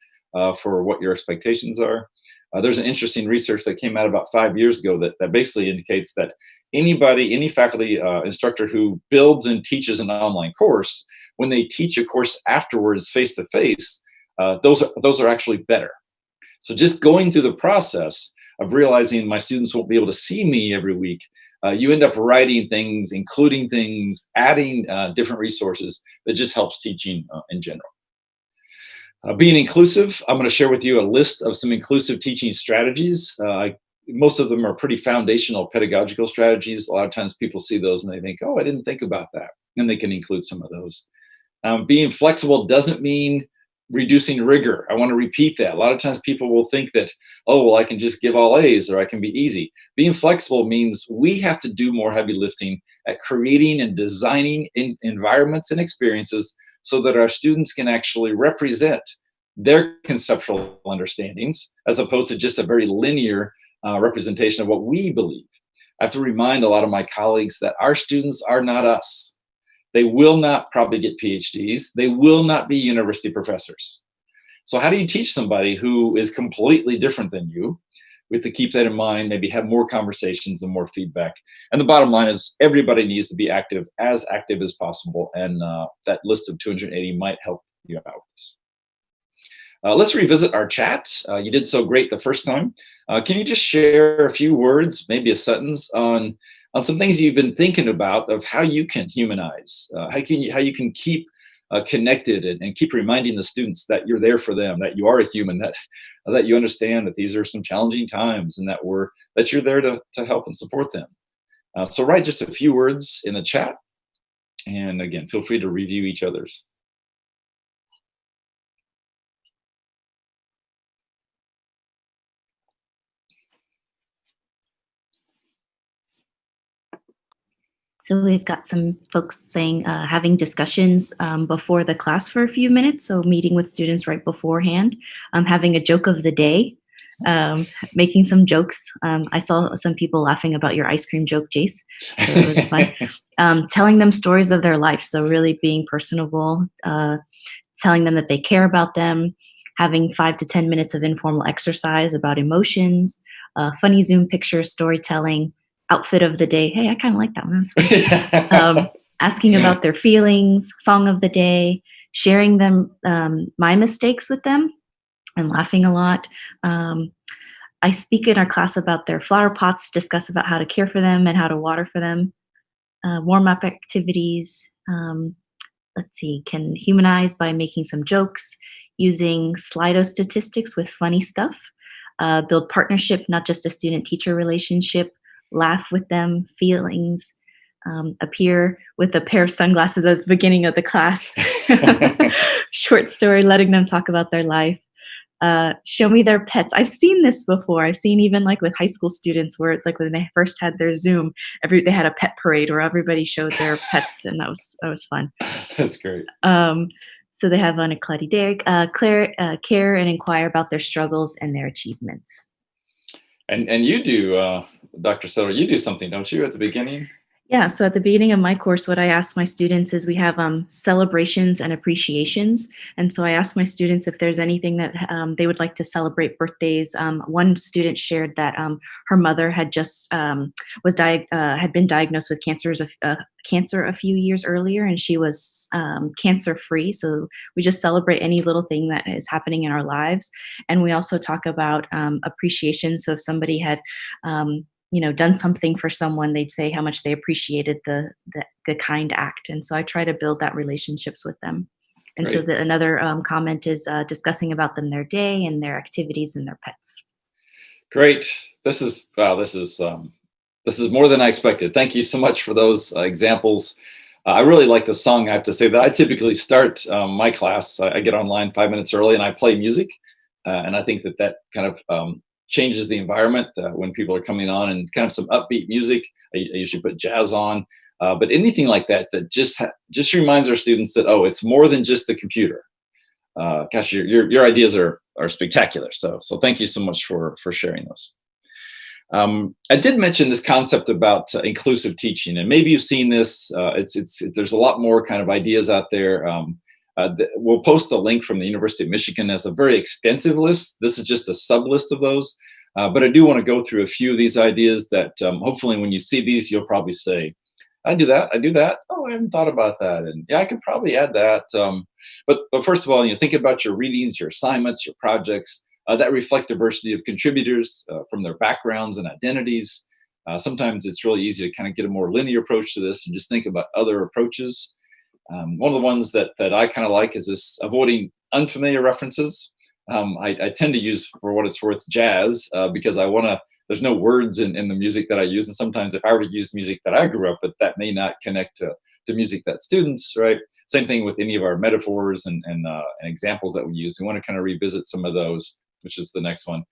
for what your expectations are. There's an interesting research that came out about 5 years ago that basically indicates that any faculty instructor who builds and teaches an online course, when they teach a course afterwards face-to-face, those are actually better. So just going through the process of realizing my students won't be able to see me every week, you end up writing things, including things, adding different resources that just helps teaching in general. Being inclusive, I'm going to share with you a list of some inclusive teaching strategies. Most of them are pretty foundational pedagogical strategies. A lot of times people see those and they think, oh, I didn't think about that. And they can include some of those. Being flexible doesn't mean reducing rigor. I want to repeat that. A lot of times people will think that, oh, well, I can just give all A's or I can be easy. Being flexible means we have to do more heavy lifting at creating and designing environments and experiences so that our students can actually represent their conceptual understandings as opposed to just a very linear representation of what we believe. I have to remind a lot of my colleagues that our students are not us. They will not probably get PhDs. They will not be university professors. So how do you teach somebody who is completely different than you? We have to keep that in mind, maybe have more conversations and more feedback. And the bottom line is everybody needs to be as active as possible. And that list of 280 might help you out with this. Let's revisit our chat. You did so great the first time. Can you just share a few words, maybe a sentence on some things you've been thinking about of how you can humanize, how you can keep connected and keep reminding the students that you're there for them, that you are a human, that that you understand that these are some challenging times and that you're there to help and support them. So write just a few words in the chat. And again, feel free to review each other's. So we've got some folks saying having discussions before the class for a few minutes. So meeting with students right beforehand, having a joke of the day, making some jokes. I saw some people laughing about your ice cream joke, Jace. So it was fun. Telling them stories of their life. So really being personable, telling them that they care about them, having 5 to 10 minutes of informal exercise about emotions, funny Zoom pictures, storytelling, outfit of the day. Hey, I kind of like that one. That's fun. Asking about their feelings, song of the day, sharing them my mistakes with them, and laughing a lot. I speak in our class about their flower pots, discuss about how to care for them and how to water for them. Warm-up activities. Let's see, can humanize by making some jokes, using Slido statistics with funny stuff. Build partnership, not just a student-teacher relationship. Laugh with them, feelings, appear with a pair of sunglasses at the beginning of the class. Short story, letting them talk about their life. Show me their pets. I've seen this before. I've seen even like with high school students where it's like when they first had their Zoom, they had a pet parade where everybody showed their pets, and that was fun. That's great. So they have on a cloudy day, care and inquire about their struggles and their achievements. And you do, Dr. Soto, you do something, don't you, at the beginning? Yeah, so at the beginning of my course, what I ask my students is we have celebrations and appreciations. And so I ask my students if there's anything that they would like to celebrate birthdays. One student shared that her mother had just had been diagnosed with cancer a few years earlier, and she was cancer free. So we just celebrate any little thing that is happening in our lives. And we also talk about appreciation. So if somebody had done something for someone, they'd say how much they appreciated the kind act. And so I try to build that relationships with them. And Great. so another comment is discussing about them, their day and their activities and their pets. Great. This is more than I expected. Thank you so much for those examples. I really like the song. I have to say that I typically start my class. I get online 5 minutes early and I play music. And I think that kind of changes the environment when people are coming on, and kind of some upbeat music. I usually put jazz on, but anything like that just reminds our students that, oh, it's more than just the computer. Gosh, your ideas are spectacular. So thank you so much for sharing those. I did mention this concept about inclusive teaching, and maybe you've seen this. There's a lot more kind of ideas out there. We'll post the link from the University of Michigan as a very extensive list. This is just a sub list of those. But I do want to go through a few of these ideas that hopefully when you see these, you'll probably say, I do that. Oh, I haven't thought about that. And yeah, I could probably add that. But first of all, think about your readings, your assignments, your projects that reflect diversity of contributors from their backgrounds and identities. Sometimes it's really easy to kind of get a more linear approach to this and just think about other approaches. One of the ones that I kind of like is this avoiding unfamiliar references. I tend to use, for what it's worth, jazz because there's no words in the music that I use. And sometimes if I were to use music that I grew up with, that may not connect to music that students, right? Same thing with any of our metaphors and examples that we use. We want to kind of revisit some of those, which is the next one.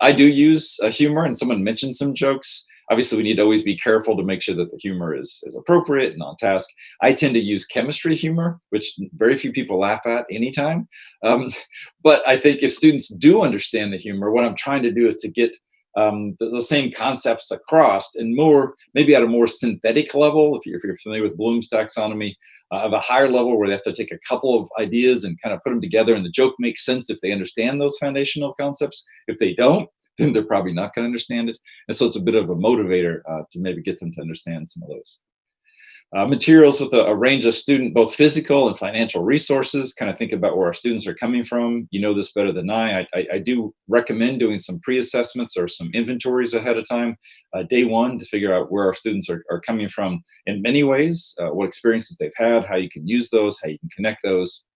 I do use humor, and someone mentioned some jokes. Obviously, we need to always be careful to make sure that the humor is appropriate and on task. I tend to use chemistry humor, which very few people laugh at anytime. But I think if students do understand the humor, what I'm trying to do is to get the same concepts across, and maybe at a more synthetic level, if you're familiar with Bloom's taxonomy, of a higher level where they have to take a couple of ideas and kind of put them together, and the joke makes sense if they understand those foundational concepts. If they don't, then they're probably not going to understand it. And so it's a bit of a motivator to maybe get them to understand some of those. Materials with a range of both physical and financial resources, kind of think about where our students are coming from. You know this better than I do recommend doing some pre-assessments or some inventories ahead of time, day one, to figure out where our students are coming from in many ways, what experiences they've had, how you can use those, how you can connect those.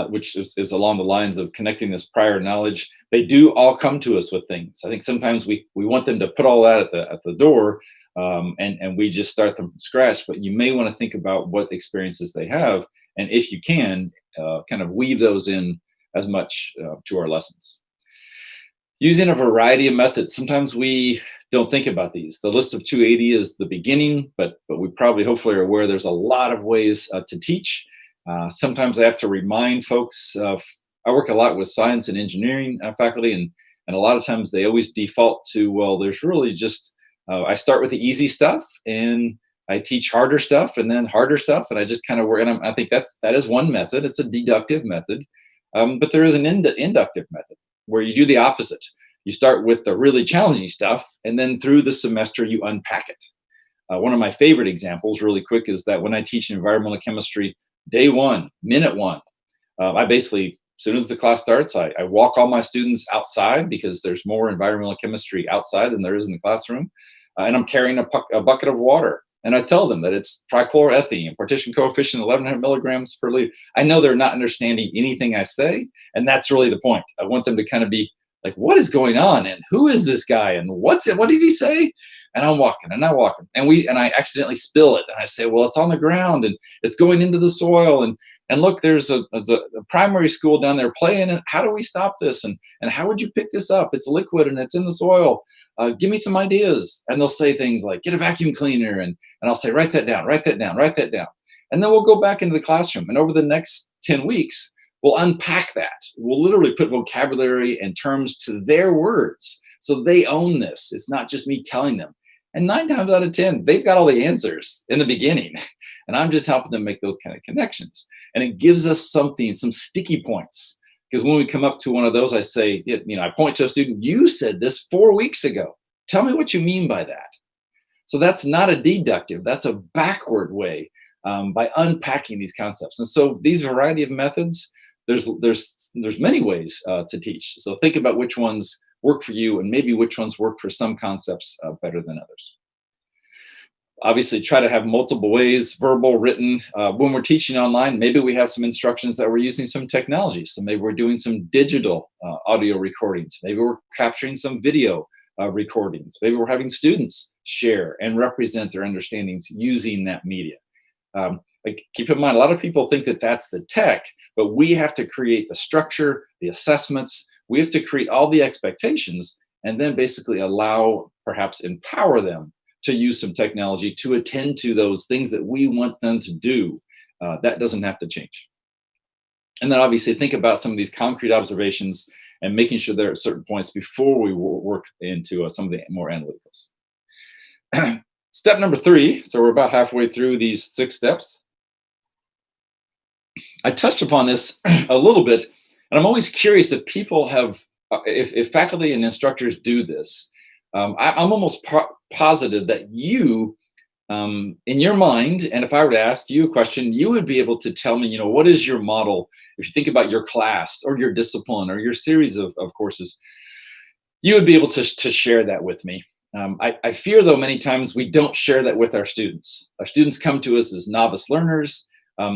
which is along the lines of connecting this prior knowledge. They do all come to us with things. I think sometimes we want them to put all that at the door, and we just start them from scratch. But you may want to think about what experiences they have, and if you can, kind of weave those in as much to our lessons. Using a variety of methods. Sometimes we don't think about these. The list of 280 is the beginning, but we probably hopefully are aware there's a lot of ways to teach. Sometimes I have to remind folks. I work a lot with science and engineering faculty, and a lot of times they always default to, well, there's really just, I start with the easy stuff and I teach harder stuff and then harder stuff, and I just kind of work. And I think that is one method. It's a deductive method, but there is an inductive method where you do the opposite. You start with the really challenging stuff, and then through the semester you unpack it. One of my favorite examples, really quick, is that when I teach environmental chemistry, day one, minute one, I basically, as soon as the class starts, I walk all my students outside because there's more environmental chemistry outside than there is in the classroom. And I'm carrying a bucket of water. And I tell them that it's trichloroethene, partition coefficient 1100 milligrams per liter. I know they're not understanding anything I say, and that's really the point. I want them to kind of be like, what is going on? And who is this guy? And what did he say? And I'm walking and I accidentally spill it. And I say, well, it's on the ground and it's going into the soil. And look, there's a primary school down there playing it. How do we stop this? And how would you pick this up? It's liquid and it's in the soil. Give me some ideas. And they'll say things like, get a vacuum cleaner. And I'll say, write that down. And then we'll go back into the classroom. And over the next 10 weeks, we'll unpack that. We'll literally put vocabulary and terms to their words. So they own this. It's not just me telling them. And 9 times out of 10, they've got all the answers in the beginning. And I'm just helping them make those kind of connections. And it gives us some sticky points. Because when we come up to one of those, I say, I point to a student, you said this 4 weeks ago. Tell me what you mean by that. So that's not a deductive, that's a backward way by unpacking these concepts. And so these variety of methods, there's many ways to teach. So think about which ones work for you and maybe which ones work for some concepts better than others. Obviously, try to have multiple ways, verbal, written. When we're teaching online, maybe we have some instructions that we're using some technology. So maybe we're doing some digital audio recordings. Maybe we're capturing some video recordings. Maybe we're having students share and represent their understandings using that media. Keep in mind, a lot of people think that that's the tech, but we have to create the structure, the assessments. We have to create all the expectations and then basically perhaps empower them to use some technology to attend to those things that we want them to do. That doesn't have to change. And then obviously think about some of these concrete observations and making sure they're at certain points before we work into some of the more analyticals. Step number 3, so we're about halfway through these 6 steps. I touched upon this a little bit, and I'm always curious if people if faculty and instructors do this. I'm almost positive that you, in your mind, and if I were to ask you a question, you would be able to tell me, what is your model? If you think about your class or your discipline or your series of courses, you would be able to share that with me. I fear, though, many times we don't share that with our students. Our students come to us as novice learners.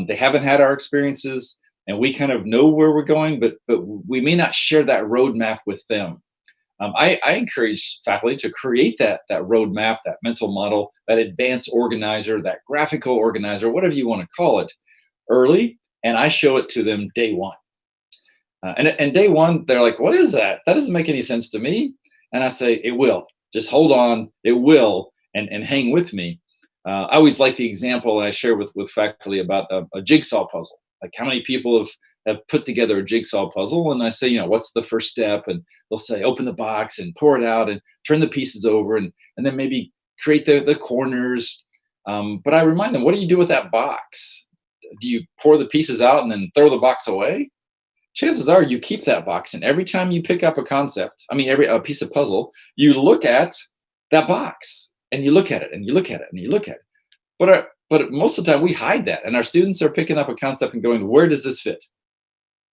They haven't had our experiences, and we kind of know where we're going, but we may not share that roadmap with them. I encourage faculty to create that roadmap, that mental model, that advanced organizer, that graphical organizer, whatever you want to call it, early, and I show it to them day one. And day one, they're like, what is that? That doesn't make any sense to me. And I say, it will. Just hold on, it will, and hang with me. I always like the example I share with faculty about a jigsaw puzzle. Like how many people have put together a jigsaw puzzle, and I say, what's the first step? And they'll say, open the box and pour it out and turn the pieces over and then maybe create the corners. But I remind them, what do you do with that box? Do you pour the pieces out and then throw the box away? Chances are you keep that box, and every time you pick up a piece of puzzle, you look at that box and you look at it and you look at it and you look at it. But most of the time we hide that, and our students are picking up a concept and going, where does this fit?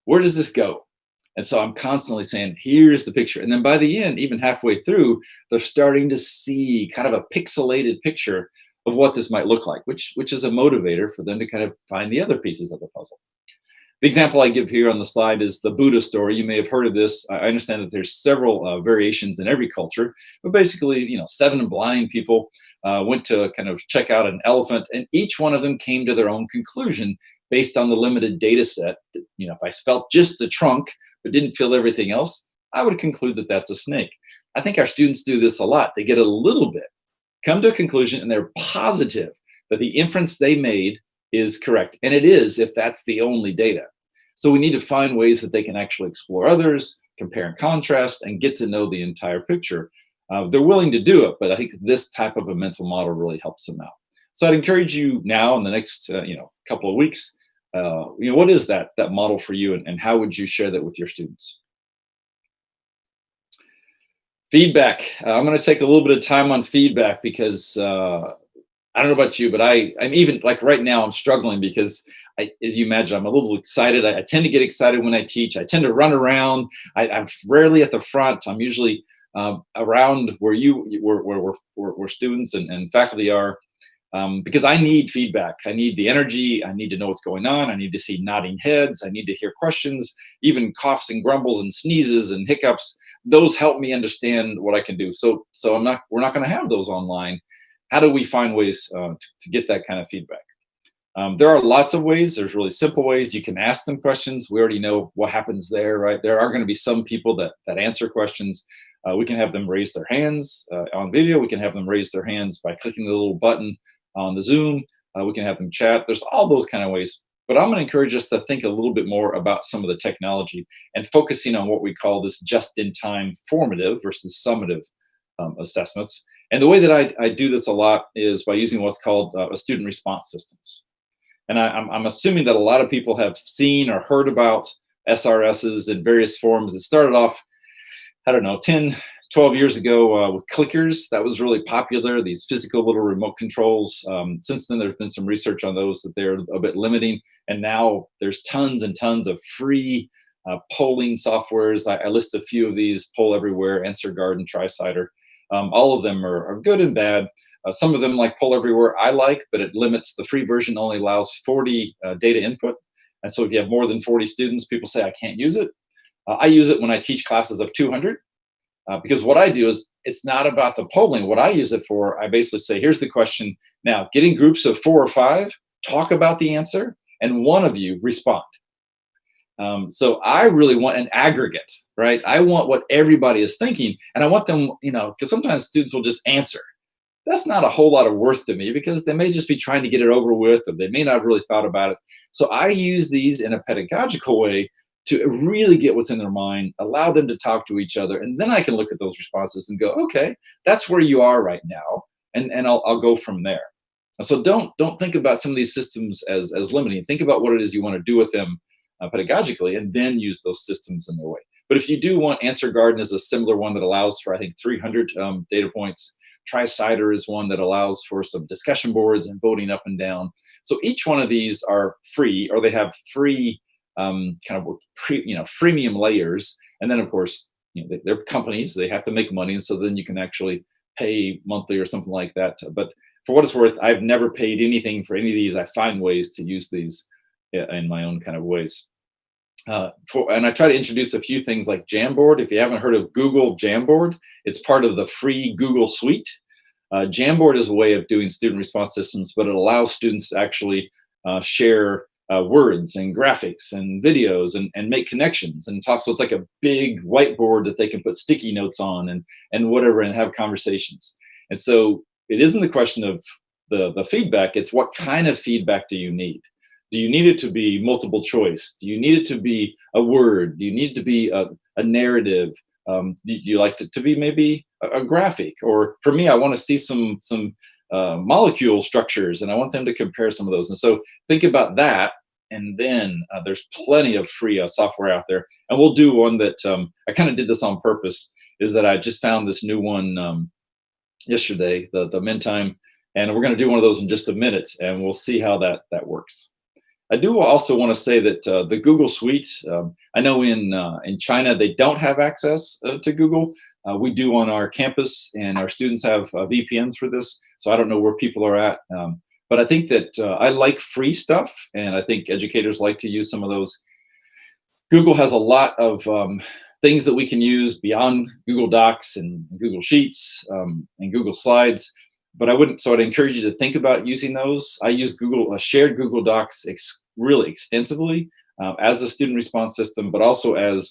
Where does this go? And so I'm constantly saying, here's the picture. And then by the end, even halfway through, they're starting to see kind of a pixelated picture of what this might look like, which is a motivator for them to kind of find the other pieces of the puzzle. The example I give here on the slide is the Buddha story. You may have heard of this. I understand that there's several variations in every culture, but basically, 7 blind people went to kind of check out an elephant, and each one of them came to their own conclusion based on the limited data set. If I felt just the trunk but didn't feel everything else, I would conclude that that's a snake. I think our students do this a lot. They get a little bit, come to a conclusion, and they're positive that the inference they made is correct. And it is if that's the only data. So we need to find ways that they can actually explore others, compare and contrast, and get to know the entire picture. They're willing to do it, but I think this type of a mental model really helps them out. So I'd encourage you now in the next couple of weeks, what is that model for you, and how would you share that with your students? Feedback. I'm going to take a little bit of time on feedback because I don't know about you, but I'm even like right now, I'm struggling because as you imagine, I'm a little excited. I tend to get excited when I teach. I tend to run around. I'm rarely at the front. I'm usually around where students and faculty are, because I need feedback. I need the energy. I need to know what's going on. I need to see nodding heads. I need to hear questions, even coughs and grumbles and sneezes and hiccups. Those help me understand what I can do. So we're not going to have those online. How do we find ways to get that kind of feedback? There are lots of ways. There's really simple ways. You can ask them questions. We already know what happens there, right? There are going to be some people that answer questions. We can have them raise their hands on video. We can have them raise their hands by clicking the little button on the Zoom. We can have them chat. There's all those kind of ways. But I'm going to encourage us to think a little bit more about some of the technology and focusing on what we call this just-in-time formative versus summative assessments. And the way that I do this a lot is by using what's called a student response systems. And I'm assuming that a lot of people have seen or heard about SRSs in various forms. It started off, 10, 12 years ago with clickers. That was really popular, these physical little remote controls. Since then, there's been some research on those that they're a bit limiting. And now there's tons and tons of free polling softwares. I list a few of these: Poll Everywhere, Answer Garden, TriCider. All of them are good and bad. Some of them, like Poll Everywhere, I like, but it limits. The free version only allows 40 data input. And so if you have more than 40 students, people say, I can't use it. I use it when I teach classes of 200, because what I do is, it's not about the polling. What I use it for, I basically say, here's the question. Now, get in groups of 4 or 5, talk about the answer, and one of you respond. So I really want an aggregate, right? I want what everybody is thinking, and I want them, because sometimes students will just answer. That's not a whole lot of worth to me, because they may just be trying to get it over with, or they may not have really thought about it. So I use these in a pedagogical way to really get what's in their mind, allow them to talk to each other, and then I can look at those responses and go, okay, that's where you are right now, and I'll go from there. So don't think about some of these systems as limiting. Think about what it is you want to do with them pedagogically, and then use those systems in their way. But if you do want, Answer Garden is a similar one that allows for, I think, 300 data points. TriCider is one that allows for some discussion boards and voting up and down. So each one of these are free, or they have free freemium layers. And then, of course, they're companies, they have to make money. And so then you can actually pay monthly or something like that. But for what it's worth, I've never paid anything for any of these. I find ways to use these in my own kind of ways. And I try to introduce a few things like Jamboard. If you haven't heard of Google Jamboard, it's part of the free Google suite. Jamboard is a way of doing student response systems, but it allows students to actually share words and graphics and videos and make connections and talk. So it's like a big whiteboard that they can put sticky notes on and whatever, and have conversations. And so it isn't the question of the feedback, it's what kind of feedback do you need? Do you need it to be multiple choice? Do you need it to be a word? Do you need it to be a narrative? Do you like it to be maybe a graphic? Or for me, I want to see some molecule structures, and I want them to compare some of those. And so think about that. And then there's plenty of free software out there. And we'll do one that I kind of did this on purpose, is that I just found this new one yesterday, the Mentime. And we're going to do one of those in just a minute, and we'll see how that works. I do also want to say that the Google Suite, I know in China they don't have access to Google. We do on our campus, and our students have VPNs for this, so I don't know where people are at. But I think that I like free stuff, and I think educators like to use some of those. Google has a lot of things that we can use beyond Google Docs and Google Sheets and Google Slides. But I'd encourage you to think about using those. I use shared Google Docs really extensively as a student response system, but also as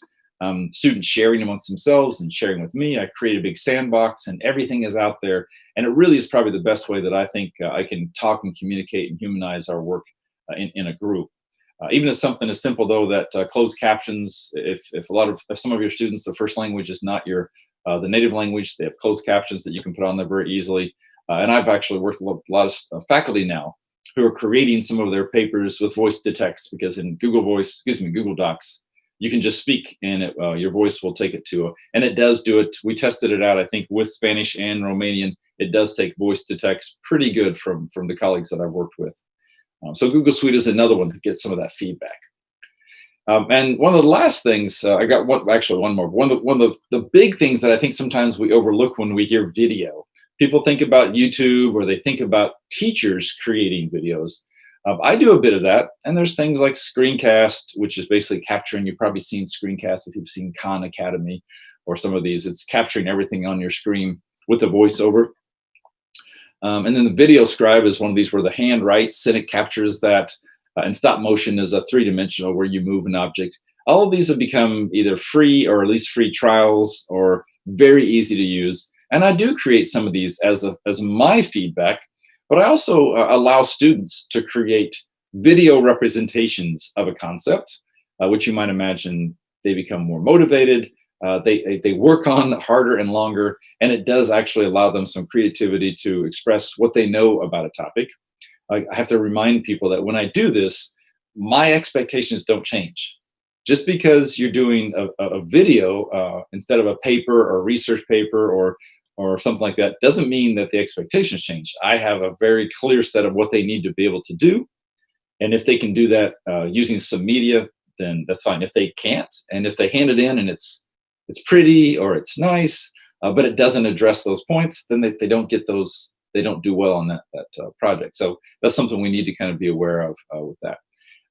students sharing amongst themselves and sharing with me. I create a big sandbox and everything is out there. And it really is probably the best way that I think I can talk and communicate and humanize our work in a group. Even as something as simple though that closed captions, if some of your students, the first language is not the native language, they have closed captions that you can put on there very easily. And I've actually worked with a lot of faculty now who are creating some of their papers with voice to text, because in Google Docs, you can just speak and your voice will take it and it does do it. We tested it out, I think, with Spanish and Romanian. It does take voice to text pretty good from the colleagues that I've worked with. So Google Suite is another one to get some of that feedback. And one of the last things, I got one more. One of the big things that I think sometimes we overlook when we hear video. People think about YouTube or they think about teachers creating videos. I do a bit of that, and there's things like screencast, which is basically capturing. You've probably seen screencast if you've seen Khan Academy or some of these. It's capturing everything on your screen with a voiceover. And then the video scribe is one of these where the hand writes and it captures that. And stop motion is a 3-dimensional where you move an object. All of these have become either free or at least free trials or very easy to use. And I do create some of these as my feedback, but I also allow students to create video representations of a concept, which you might imagine they become more motivated. They work on harder and longer, and it does actually allow them some creativity to express what they know about a topic. I have to remind people that when I do this, my expectations don't change. Just because you're doing a video instead of a paper or a research paper or something like that doesn't mean that the expectations change. I have a very clear set of what they need to be able to do. And if they can do that using some media, then that's fine. If they can't, and if they hand it in and it's pretty or it's nice, but it doesn't address those points, then they don't get those, they don't do well on that project. So that's something we need to kind of be aware of with that.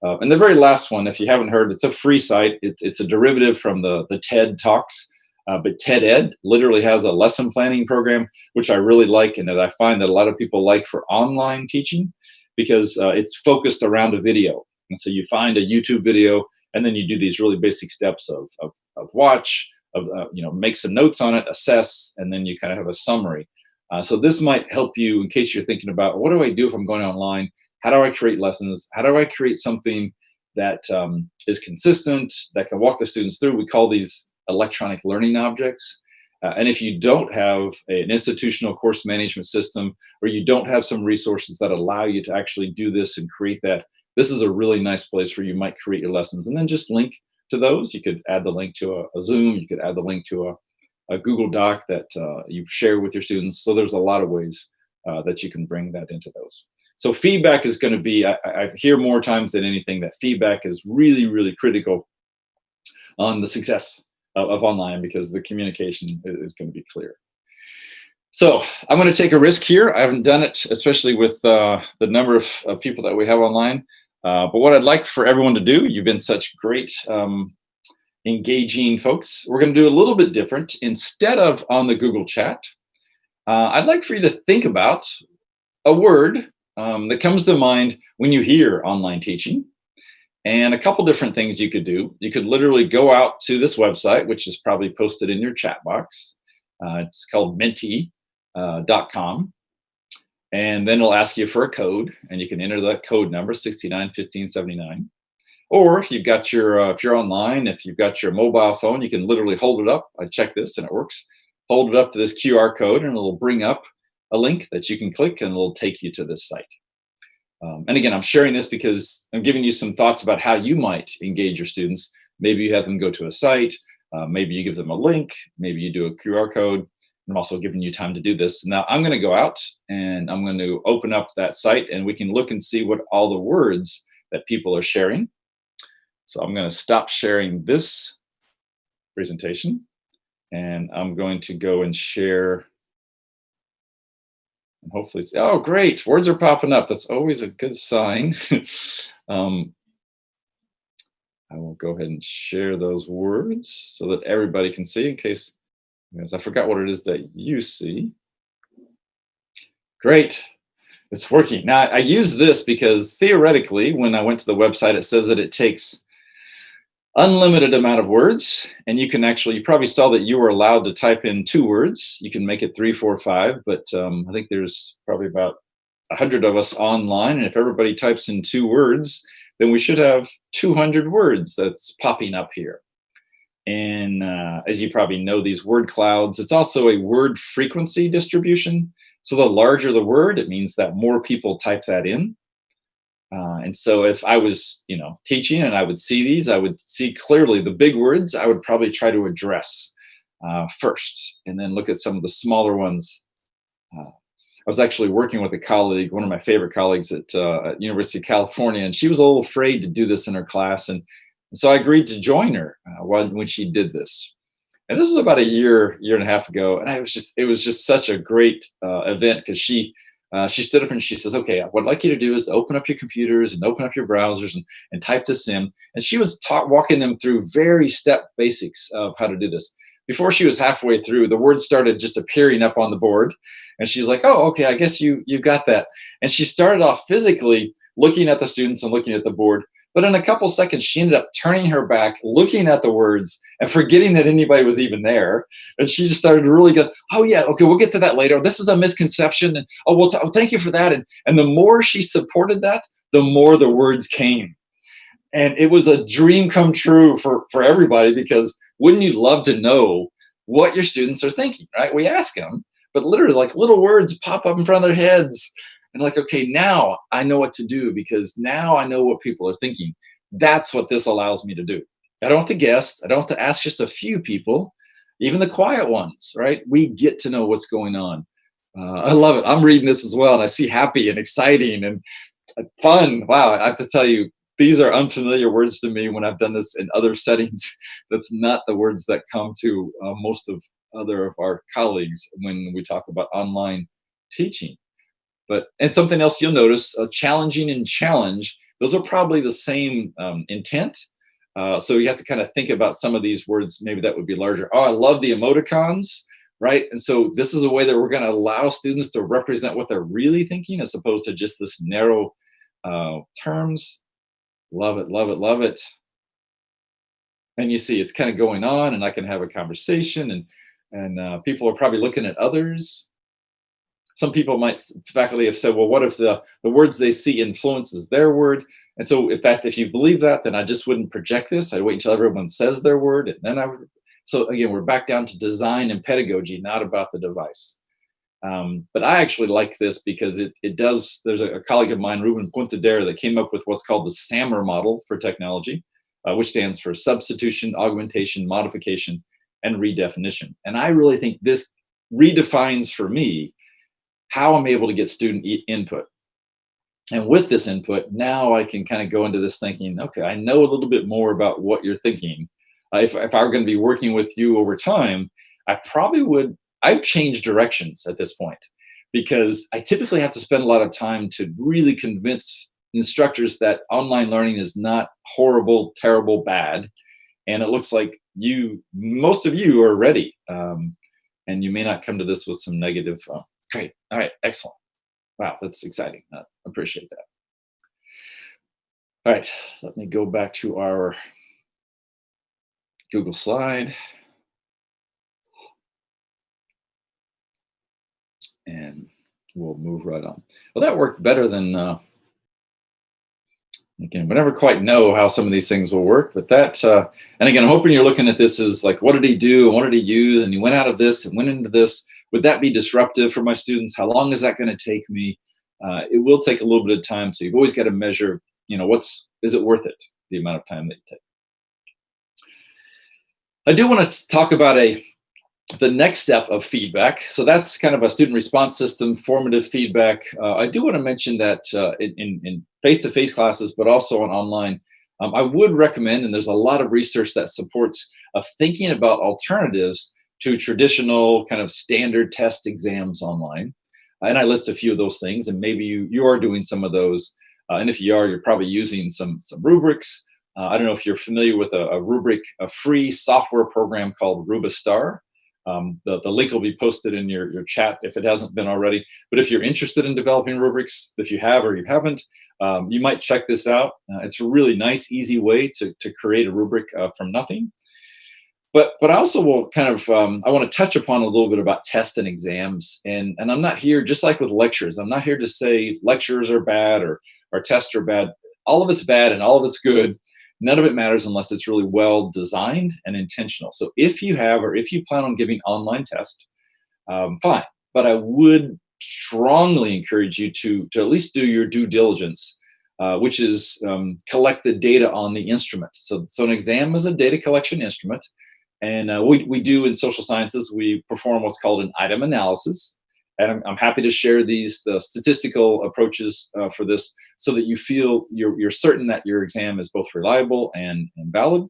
And the very last one, if you haven't heard, it's a free site. It's a derivative from the TED Talks. But TED Ed literally has a lesson planning program, which I really like, and that I find that a lot of people like for online teaching, because it's focused around a video. And so you find a YouTube video, and then you do these really basic steps of watch, make some notes on it, assess, and then you kind of have a summary. So this might help you in case you're thinking about, what do I do if I'm going online? How do I create lessons? How do I create something that is consistent, that can walk the students through? We call these electronic learning objects. And if you don't have an institutional course management system, or you don't have some resources that allow you to actually do this and create that, this is a really nice place where you might create your lessons and then just link to those. You could add the link to a Zoom, you could add the link to a Google Doc that you share with your students. So there's a lot of ways that you can bring that into those. So feedback is going to be, I hear more times than anything that feedback is really, really critical on the success of online, because the communication is going to be clear. So I'm going to take a risk here. I haven't done it, especially with the number of people that we have online. But what I'd like for everyone to do, you've been such great, engaging folks. We're going to do a little bit different. Instead of on the Google chat, I'd like for you to think about a word that comes to mind when you hear online teaching. And a couple different things you could do. You could literally go out to this website, which is probably posted in your chat box. It's called menti.com. And then it'll ask you for a code, and you can enter that code number, 691579. Or if you've got if you're online, if you've got your mobile phone, you can literally hold it up. I checked this and it works. Hold it up to this QR code and it'll bring up a link that you can click, and it'll take you to this site. And again, I'm sharing this because I'm giving you some thoughts about how you might engage your students. Maybe you have them go to a site, maybe you give them a link, maybe you do a QR code. I'm also giving you time to do this. Now I'm going to go out and I'm going to open up that site, and we can look and see what all the words that people are sharing. So I'm going to stop sharing this presentation, and I'm going to go and share. And hopefully, oh, great, words are popping up. That's always a good sign. I will go ahead and share those words so that everybody can see in case, because I forgot what it is that you see. Great. It's working. Now, I use this because theoretically, when I went to the website, it says that it takes unlimited amount of words, and you can actually, you probably saw that you were allowed to type in 2 words. You can make it 3, 4, 5, but I think there's probably about 100 of us online, and if everybody types in 2 words, then we should have 200 words that's popping up here. And as you probably know, these word clouds, it's also a word frequency distribution. So the larger the word, it means that more people type that in. And so if I was, teaching and I would see these, I would see clearly the big words I would probably try to address first, and then look at some of the smaller ones. I was actually working with a colleague, one of my favorite colleagues at University of California, and she was a little afraid to do this in her class. And so I agreed to join her when she did this. And this was about a year and a half ago. And it was just such a great event, because she stood up and she says, okay, what I'd like you to do is to open up your computers and open up your browsers and type this in. And she was walking them through very step basics of how to do this. Before she was halfway through, the words started just appearing up on the board. And she's like, oh, okay, I guess you got that. And she started off physically looking at the students and looking at the board. But in a couple seconds, she ended up turning her back, looking at the words, and forgetting that anybody was even there. And she just started really going, oh, yeah, okay, we'll get to that later. This is a misconception. And, oh, well, thank you for that. And the more she supported that, the more the words came. And it was a dream come true for everybody, because wouldn't you love to know what your students are thinking, right? We ask them, but literally like little words pop up in front of their heads. And like, okay, now I know what to do, because now I know what people are thinking. That's what this allows me to do. I don't have to guess. I don't have to ask just a few people, even the quiet ones, right? We get to know what's going on. I love it. I'm reading this as well, and I see happy and exciting and fun. Wow, I have to tell you, these are unfamiliar words to me when I've done this in other settings. That's not the words that come to most of our colleagues when we talk about online teaching. And something else you'll notice, challenging and challenge, those are probably the same intent. So you have to kind of think about some of these words, maybe that would be larger. Oh, I love the emoticons, right? And so this is a way that we're going to allow students to represent what they're really thinking, as opposed to just this narrow terms. Love it, love it, love it. And you see it's kind of going on, and I can have a conversation, and people are probably looking at others. Some faculty have said, well, what if the words they see influences their word? And so if you believe that, then I just wouldn't project this. I'd wait until everyone says their word, and then I would. So again, we're back down to design and pedagogy, not about the device. But I actually like this because it does, there's a colleague of mine, Ruben Puntedera, that came up with what's called the SAMR model for technology, which stands for substitution, augmentation, modification, and redefinition. And I really think this redefines for me how I'm able to get student input. And with this input, now I can kind of go into this thinking, okay, I know a little bit more about what you're thinking. If I were going to be working with you over time, I'd change directions at this point, because I typically have to spend a lot of time to really convince instructors that online learning is not horrible, terrible, bad. And it looks like most of you are ready. And you may not come to this with some negative. Great. All right. Excellent. Wow. That's exciting. I appreciate that. All right. Let me go back to our Google slide. And we'll move right on. Well, that worked better than, again, we never quite know how some of these things will work, but and again, I'm hoping you're looking at this as like, what did he do and what did he use? And he went out of this and went into this. Would that be disruptive for my students? How long is that going to take me? It will take a little bit of time. So you've always got to measure, is it worth it? The amount of time that you take. I do want to talk about the next step of feedback. So that's kind of a student response system, formative feedback. I do want to mention that in face-to-face classes, but also on online, I would recommend, and there's a lot of research that supports thinking about alternatives to traditional kind of standard test exams online. And I list a few of those things, and maybe you are doing some of those. And if you are, you're probably using some rubrics. I don't know if you're familiar with a rubric, a free software program called Rubastar. The link will be posted in your chat if it hasn't been already. But if you're interested in developing rubrics, if you have or you haven't, you might check this out. It's a really nice, easy way to create a rubric from nothing. But I also will kind of, I want to touch upon a little bit about tests and exams. And I'm not here, just like with lectures, I'm not here to say lectures are bad or tests are bad. All of it's bad and all of it's good. None of it matters unless it's really well designed and intentional. So if you have, or if you plan on giving online tests, fine. But I would strongly encourage you to at least do your due diligence, which is collect the data on the instrument. So an exam is a data collection instrument. And we do in social sciences, we perform what's called an item analysis. And I'm happy to share the statistical approaches for this so that you feel you're certain that your exam is both reliable and valid.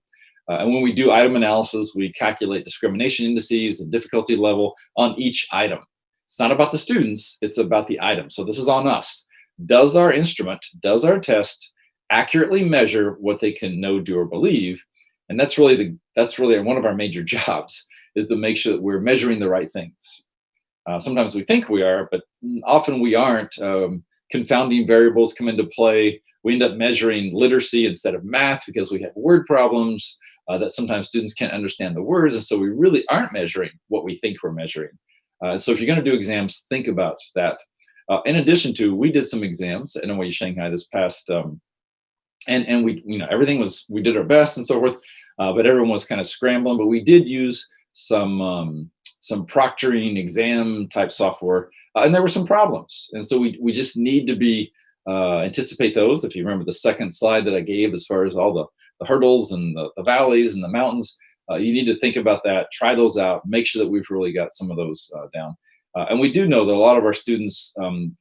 And when we do item analysis, we calculate discrimination indices and difficulty level on each item. It's not about the students, it's about the item. So this is on us. Does our instrument, does our test accurately measure what they can know, do, or believe? And that's really one of our major jobs, is to make sure that we're measuring the right things. Sometimes we think we are, but often we aren't. Confounding variables come into play. We end up measuring literacy instead of math because we have word problems that sometimes students can't understand the words. And so we really aren't measuring what we think we're measuring. So if you're going to do exams, think about that. In addition to, we did some exams at NYU Shanghai this past, and we, everything was, we did our best and so forth, but everyone was kind of scrambling. But we did use some proctoring exam type software, and there were some problems. And so we just need to be anticipate those. If you remember the second slide that I gave, as far as all the hurdles and the valleys and the mountains, you need to think about that, try those out, make sure that we've really got some of those down. And we do know that a lot of our students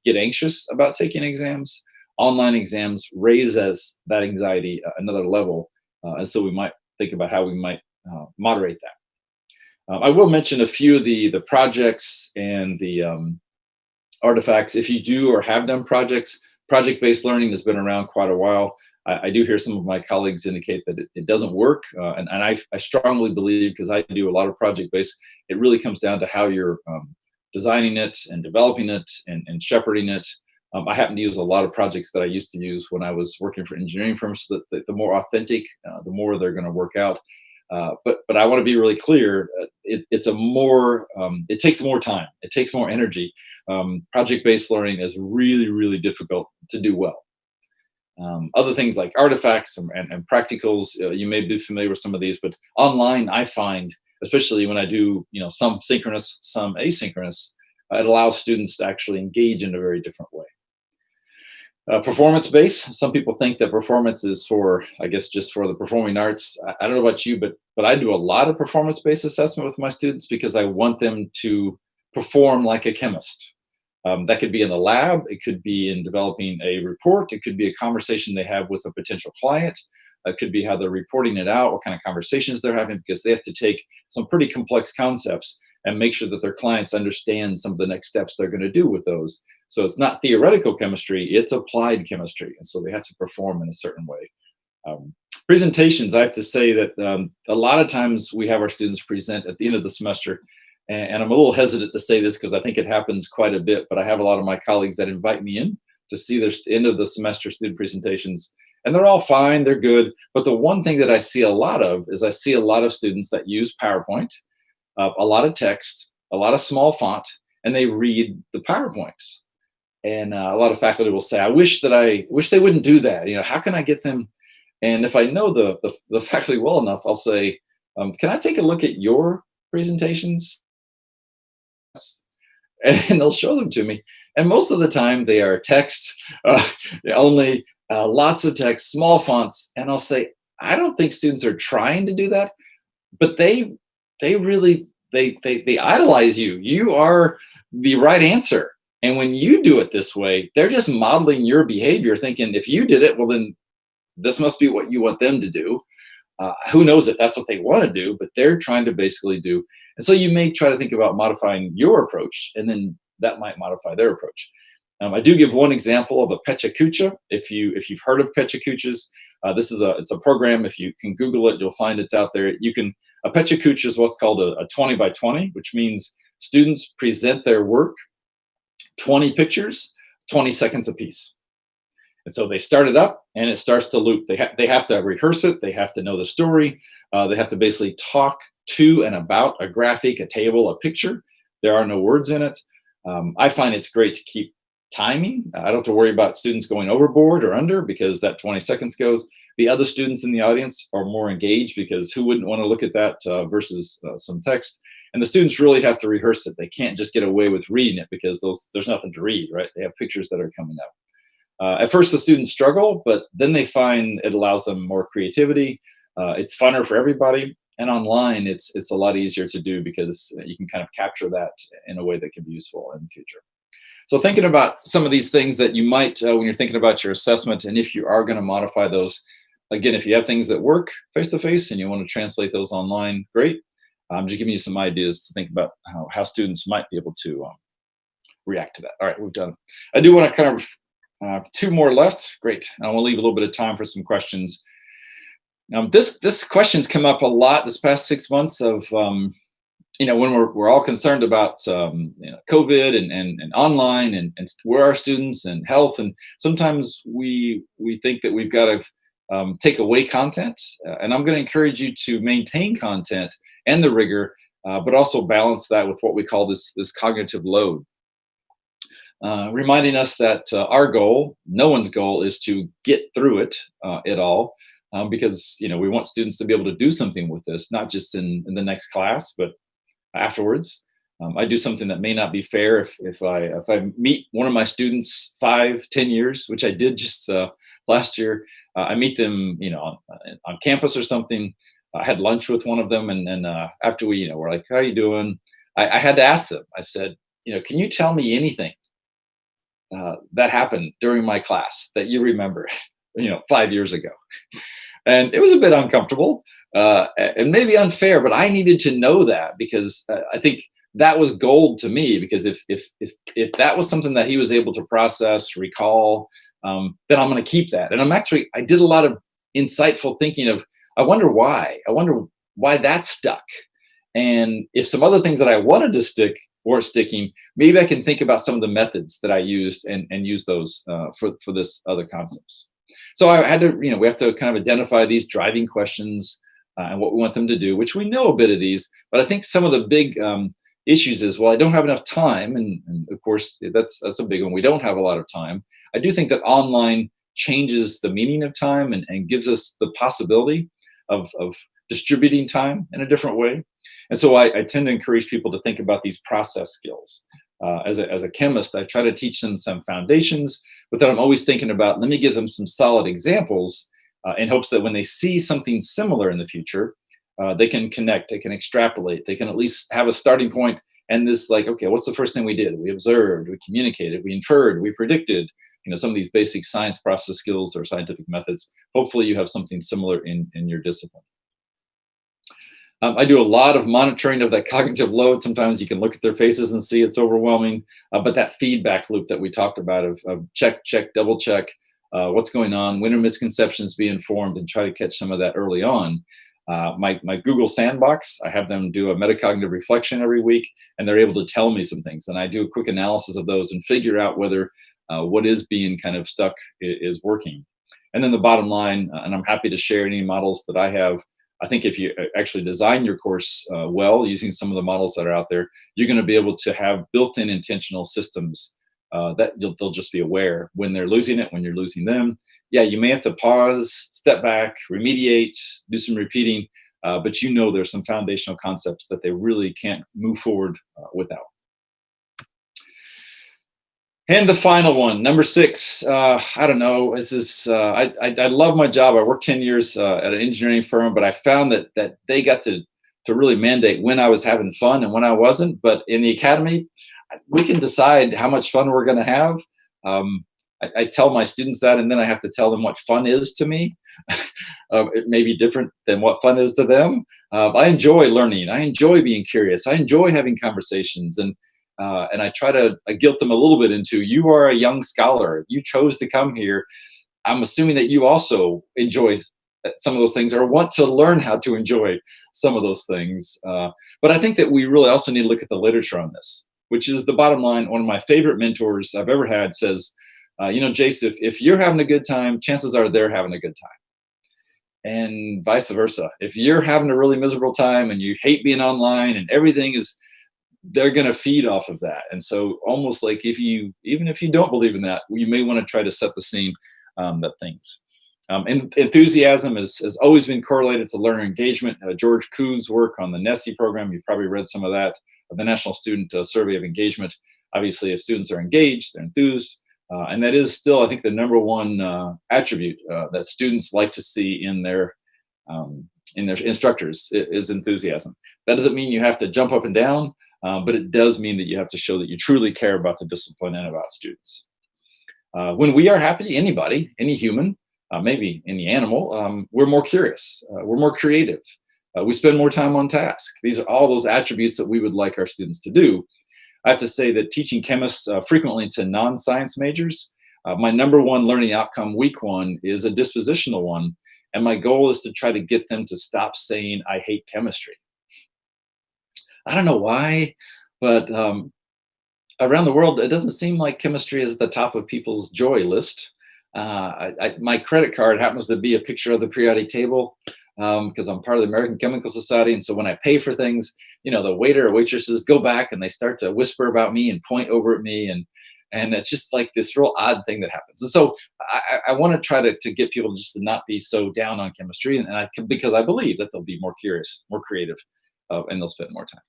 get anxious about taking exams. Online exams raise that anxiety another level. And so we might think about how we might moderate that. I will mention a few of the projects and the artifacts. If you do or have done projects, project-based learning has been around quite a while. I do hear some of my colleagues indicate that it doesn't work. And I strongly believe, because I do a lot of project-based, it really comes down to how you're designing it and developing it and shepherding it. I happen to use a lot of projects that I used to use when I was working for engineering firms, so that the more authentic, the more they're going to work out. But I want to be really clear. It takes more time. It takes more energy. Project-based learning is really, really difficult to do well. Other things like artifacts and practicals, you may be familiar with some of these, but online I find, especially when I do some synchronous, some asynchronous, it allows students to actually engage in a very different way. Performance-based, some people think that performance is for, I guess, just for the performing arts. I don't know about you, but I do a lot of performance-based assessment with my students because I want them to perform like a chemist. That could be in the lab, it could be in developing a report, it could be a conversation they have with a potential client, it could be how they're reporting it out, what kind of conversations they're having, because they have to take some pretty complex concepts and make sure that their clients understand some of the next steps they're going to do with those. So it's not theoretical chemistry, it's applied chemistry. And so they have to perform in a certain way. Presentations, I have to say that a lot of times we have our students present at the end of the semester. And I'm a little hesitant to say this because I think it happens quite a bit, but I have a lot of my colleagues that invite me in to see their end of the semester student presentations. And they're all fine, they're good. But the one thing that I see a lot of is I see a lot of students that use PowerPoint, a lot of text, a lot of small font, and they read the PowerPoints. And a lot of faculty will say, I wish they wouldn't do that. How can I get them? And if I know the faculty well enough, I'll say, can I take a look at your presentations? And they'll show them to me. And most of the time they are text only, lots of text, small fonts. And I'll say, I don't think students are trying to do that, but they really idolize you. You are the right answer. And when you do it this way, they're just modeling your behavior, thinking if you did it, well, then this must be what you want them to do. Who knows if that's what they want to do, but they're trying to basically do. And so you may try to think about modifying your approach, and then that might modify their approach. I do give one example of a pecha kucha. If you've heard of pecha kuchas, It's a program. If you can Google it, you'll find it's out there. A Petcha is what's called a 20 by 20, which means students present their work, 20 pictures, 20 seconds apiece. And so they start it up and it starts to loop. They have to rehearse it. They have to know the story. They have to basically talk to and about a graphic, a table, a picture. There are no words in it. I find it's great to keep timing. I don't have to worry about students going overboard or under because that 20 seconds goes. The other students in the audience are more engaged because who wouldn't want to look at that versus some text? And the students really have to rehearse it. They can't just get away with reading it because there's nothing to read, right? They have pictures that are coming up. At first, the students struggle, but then they find it allows them more creativity. It's funner for everybody. And online, it's a lot easier to do because you can kind of capture that in a way that can be useful in the future. So thinking about some of these things that you might, when you're thinking about your assessment, and if you are going to modify those, again, if you have things that work face-to-face and you want to translate those online, great. I'm just giving you some ideas to think about how students might be able to react to that. All right, we've done. I do want to kind of, 2 more left. Great. I want to leave a little bit of time for some questions. This question's come up a lot this past 6 months of, when we're all concerned about COVID and online and where our students and health, and sometimes we think that we've got to take away content, and I'm going to encourage you to maintain content and the rigor, but also balance that with what we call this cognitive load. Reminding us that our goal, no one's goal, is to get through it at all, because we want students to be able to do something with this, not just in the next class, but afterwards. I do something that may not be fair if I meet one of my students 5-10 years, which I did just last year. I meet them on campus or something. I had lunch with one of them, and after we're like, how are you doing? I had to ask them. I said, can you tell me anything that happened during my class that you remember 5 years ago? And it was a bit uncomfortable and maybe unfair, but I needed to know that because I think that was gold to me, because if that was something that he was able to process, recall, then I'm going to keep that. And I did a lot of insightful thinking of, I wonder why that stuck. And if some other things that I wanted to stick weren't sticking, maybe I can think about some of the methods that I used and use those for this other concepts. So I had to, we have to kind of identify these driving questions and what we want them to do, which we know a bit of these, but I think some of the big issues is, well, I don't have enough time. And of course, that's a big one. We don't have a lot of time. I do think that online changes the meaning of time and gives us the possibility of distributing time in a different way. And so I tend to encourage people to think about these process skills. As a chemist, I try to teach them some foundations, but then I'm always thinking about, let me give them some solid examples in hopes that when they see something similar in the future, they can connect, they can extrapolate, they can at least have a starting point. And this, like, okay, what's the first thing we did? We observed, we communicated, we inferred, we predicted, some of these basic science process skills or scientific methods. Hopefully you have something similar in your discipline. I do a lot of monitoring of that cognitive load. Sometimes you can look at their faces and see it's overwhelming, but that feedback loop that we talked about of check, double check, what's going on, when are misconceptions be informed, and try to catch some of that early on. My Google Sandbox, I have them do a metacognitive reflection every week, and they're able to tell me some things. And I do a quick analysis of those and figure out whether what is being kind of stuck is working. And then the bottom line, and I'm happy to share any models that I have. I think if you actually design your course well, using some of the models that are out there, you're going to be able to have built-in intentional systems that they'll just be aware when they're losing it, when you're losing them. Yeah, you may have to pause, step back, remediate, do some repeating, but there's some foundational concepts that they really can't move forward without. And the final one, number 6, I don't know, this is, I love my job. I worked 10 years at an engineering firm, but I found that they got to really mandate when I was having fun and when I wasn't. But in the academy, we can decide how much fun we're going to have. I tell my students that, and then I have to tell them what fun is to me. It may be different than what fun is to them. I enjoy learning. I enjoy being curious. I enjoy having conversations. And I try to guilt them a little bit into, you are a young scholar. You chose to come here. I'm assuming that you also enjoy some of those things or want to learn how to enjoy some of those things. But I think that we really also need to look at the literature on this, which is the bottom line. One of my favorite mentors I've ever had says, Jace, if you're having a good time, chances are they're having a good time. And vice versa. If you're having a really miserable time and you hate being online and everything is, they're going to feed off of that. And so almost like even if you don't believe in that, you may want to try to set the scene that things. And enthusiasm has always been correlated to learner engagement. George Koo's work on the NESI program, you've probably read some of that, the National Student Survey of Engagement. Obviously, if students are engaged, they're enthused. And that is still, I think, the number one attribute that students like to see in their instructors is enthusiasm. That doesn't mean you have to jump up and down, but it does mean that you have to show that you truly care about the discipline and about students. When we are happy, anybody, any human, maybe any animal, we're more curious, we're more creative, we spend more time on task. These are all those attributes that we would like our students to do. I have to say that teaching chemists frequently to non-science majors, my number one learning outcome week one is a dispositional one. And my goal is to try to get them to stop saying, I hate chemistry. I don't know why, but around the world, it doesn't seem like chemistry is the top of people's joy list. My credit card happens to be a picture of the periodic table because I'm part of the American Chemical Society. And so when I pay for things, the waiter or waitresses go back and they start to whisper about me and point over at me. And it's just like this real odd thing that happens. And so I want to try to get people just to not be so down on chemistry. Because I believe that they'll be more curious, more creative, and they'll spend more time.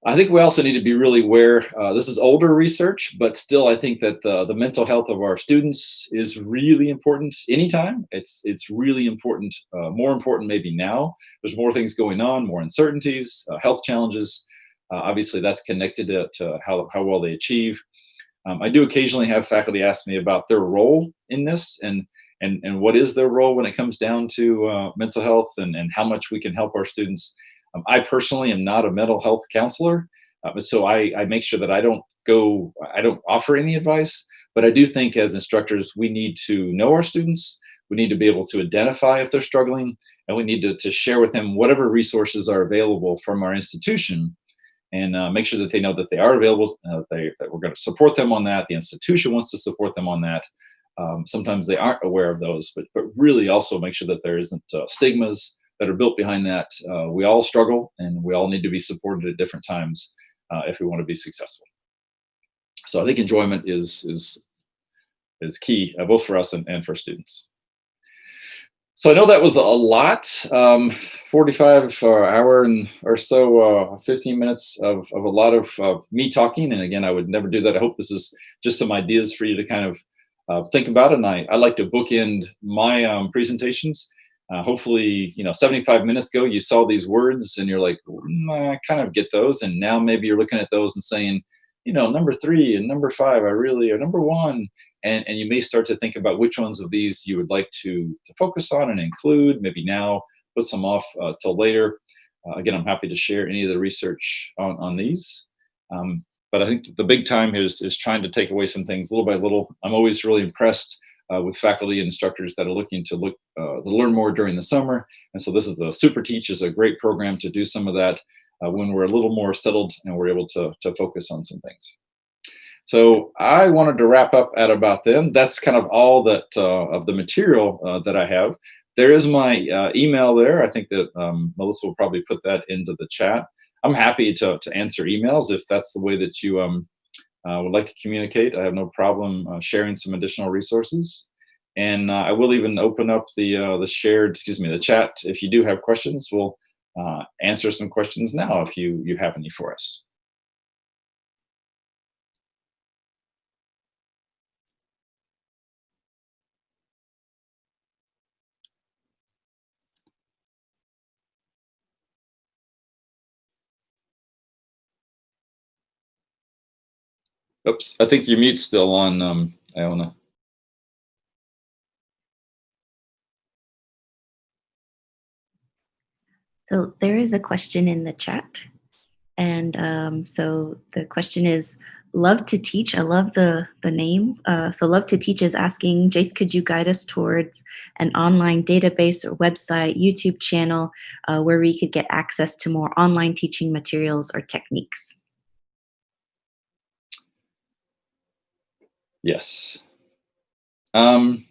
I think we also need to be really aware, this is older research, but still I think that the mental health of our students is really important anytime. It's really important, more important maybe now. There's more things going on, more uncertainties, health challenges. Obviously that's connected to how well they achieve. I do occasionally have faculty ask me about their role in this and what is their role when it comes down to mental health and how much we can help our students. I personally am not a mental health counselor, so I make sure that I don't offer any advice, but I do think as instructors, we need to know our students, we need to be able to identify if they're struggling, and we need to share with them whatever resources are available from our institution and make sure that they know that they are available, that we're going to support them on that. The institution wants to support them on that. Sometimes they aren't aware of those, but really also make sure that there isn't stigmas that are built behind that. We all struggle and we all need to be supported at different times if we want to be successful. So I think enjoyment is key, both for us and for students. So I know that was a lot, 45 hour and or so, 15 minutes of a lot of me talking. And again, I would never do that. I hope this is just some ideas for you to kind of think about. And I like to bookend my presentations. Hopefully, 75 minutes ago, you saw these words and you're like, I kind of get those. And now maybe you're looking at those and saying, number 3 and number 5, or number 1. And you may start to think about which ones of these you would like to focus on and include, maybe now, put some off till later. Again, I'm happy to share any of the research on these. But I think the big time here is trying to take away some things little by little. I'm always really impressed with faculty and instructors that are looking to learn more during the summer. And so this is the SuperTeach is a great program to do some of that when we're a little more settled and we're able to focus on some things. So I wanted to wrap up at about then. That's kind of all that of the material that I have. There is my email there. I think that Melissa will probably put that into the chat. I'm happy to answer emails if that's the way that you would like to communicate. I have no problem sharing some additional resources. And I will even open up the chat. If you do have questions, we'll answer some questions now if you have any for us. Oops, I think your mute's still on, Iona. So there is a question in the chat. And so the question is, Love to Teach. I love the name. So Love to Teach is asking, Jace, could you guide us towards an online database or website, YouTube channel, where we could get access to more online teaching materials or techniques? Yes. I'm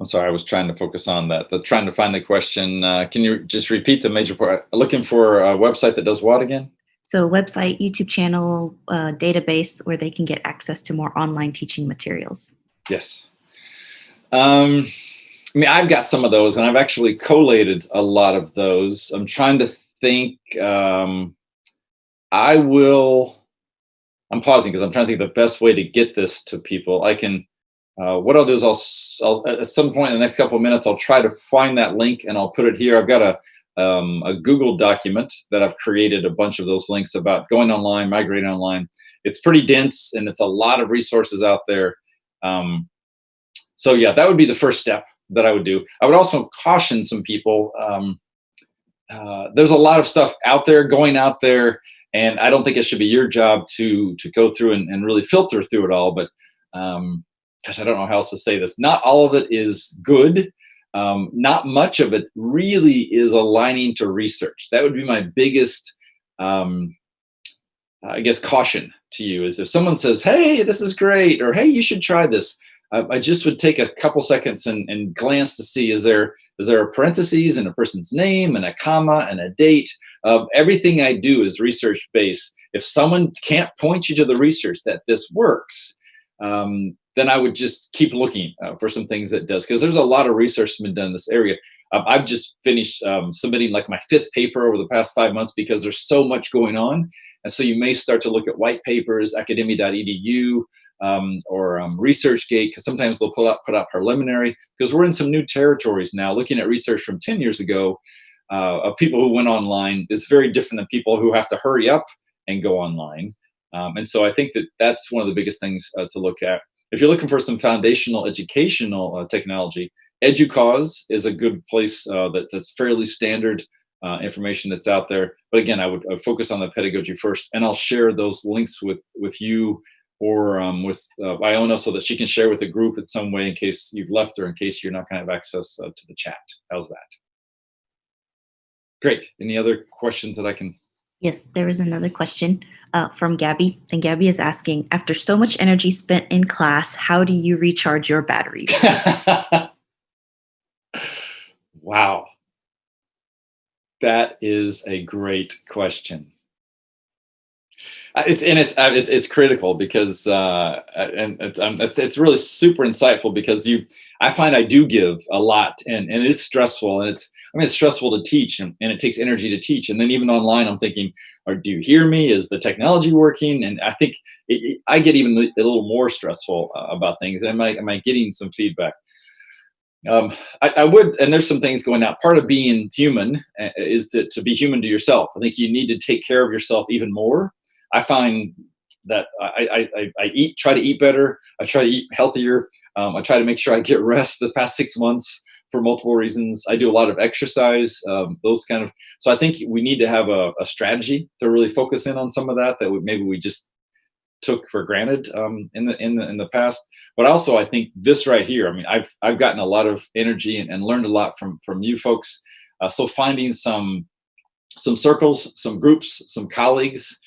sorry, I was trying to focus on that. Trying to find the question. Can you just repeat the major part? Looking for a website that does what again? So website, YouTube channel, database where they can get access to more online teaching materials. Yes. I mean, I've got some of those, and I've actually collated a lot of those. I'm trying to think. I'm pausing because I'm trying to think the best way to get this to people. I can. What I'll do is I'll at some point in the next couple of minutes I'll try to find that link and I'll put it here. I've got a Google document that I've created a bunch of those links about going online, migrating online. It's pretty dense and it's a lot of resources out there. So yeah, that would be the first step that I would do. I would also caution some people. There's a lot of stuff out there going out there, and I don't think it should be your job to go through and really filter through it all. But gosh, I don't know how else to say this. Not all of it is good. Not much of it really is aligning to research. That would be my biggest, I guess, caution to you is if someone says, hey, this is great, or hey, you should try this. I just would take a couple seconds and glance to see, is there a parentheses in a person's name and a comma and a date? Everything I do is research-based. If someone can't point you to the research that this works, then I would just keep looking for some things that does, because there's a lot of research that's been done in this area. I've just finished submitting like my 5th paper over the past 5 months because there's so much going on. And so you may start to look at white papers, academia.edu, or ResearchGate, because sometimes they'll put out preliminary, because we're in some new territories now. Looking at research from 10 years ago of people who went online is very different than people who have to hurry up and go online. And so I think that that's one of the biggest things to look at. If you're looking for some foundational educational technology, EduCause is a good place that's fairly standard information that's out there. But again, I would focus on the pedagogy first, and I'll share those links with you or with Iona so that she can share with the group in some way in case you've left or in case you're not going to have access to the chat. How's that? Great. Any other questions that I can? Yes, there is another question from Gabby. And Gabby is asking, after so much energy spent in class, how do you recharge your batteries? Wow. That is a great question. It's critical because it's really super insightful because I find I do give a lot and it's stressful and it's stressful to teach and it takes energy to teach, and then even online I'm thinking, or do you hear me? Is the technology working? And I think I get even a little more stressful about things. Am I getting some feedback? I would, and there's some things going out. Part of being human is to be human to yourself. I think you need to take care of yourself even more. I find that I try to eat better. I try to eat healthier. I try to make sure I get rest the past 6 months for multiple reasons. I do a lot of exercise, those kind of. So I think we need to have a strategy to really focus in on some of that maybe we just took for granted in the past. But also I think this right here, I've gotten a lot of energy and learned a lot from you folks. So finding some circles, some groups, some colleagues,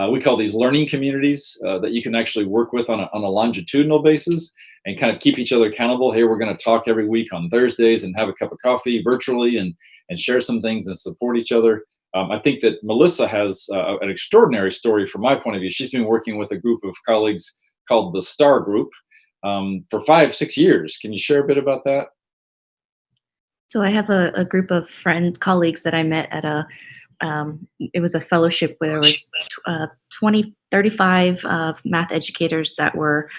we call these learning communities that you can actually work with on a longitudinal basis and kind of keep each other accountable. Hey, we're going to talk every week on Thursdays and have a cup of coffee virtually and share some things and support each other. I think that Melissa has an extraordinary story from my point of view. She's been working with a group of colleagues called the STAR Group for 5-6 years. Can you share a bit about that? So I have a group of colleagues that I met at it was a fellowship where there was 35 math educators that were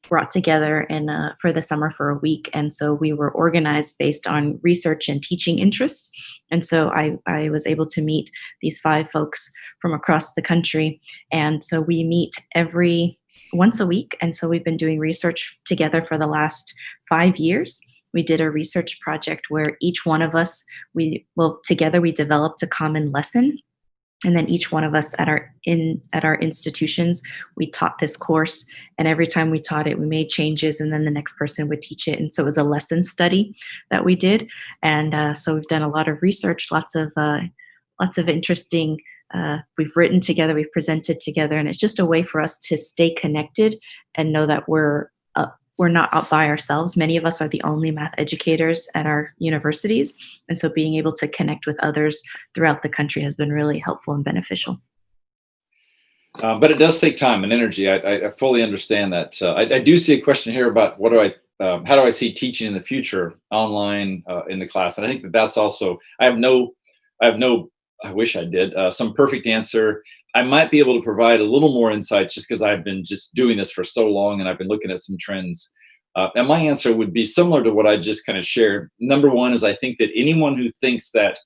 brought together for the summer for a week. And so we were organized based on research and teaching interests. And so I was able to meet these 5 folks from across the country. And so we meet once a week. And so we've been doing research together for the last 5 years. We did a research project where each one of us, together we developed a common lesson. And then each one of us at our institutions, we taught this course, and every time we taught it, we made changes, and then the next person would teach it. And so it was a lesson study that we did, and so we've done a lot of research, lots of interesting. We've written together, we've presented together, and it's just a way for us to stay connected and know that we're not out by ourselves. Many of us are the only math educators at our universities. And so being able to connect with others throughout the country has been really helpful and beneficial. But it does take time and energy. I fully understand that. I do see a question here about how do I see teaching in the future online in the class? And I think that's also, I wish I did, some perfect answer. I might be able to provide a little more insights just because I've been just doing this for so long and I've been looking at some trends. And my answer would be similar to what I just kind of shared. Number one is I think that anyone who thinks that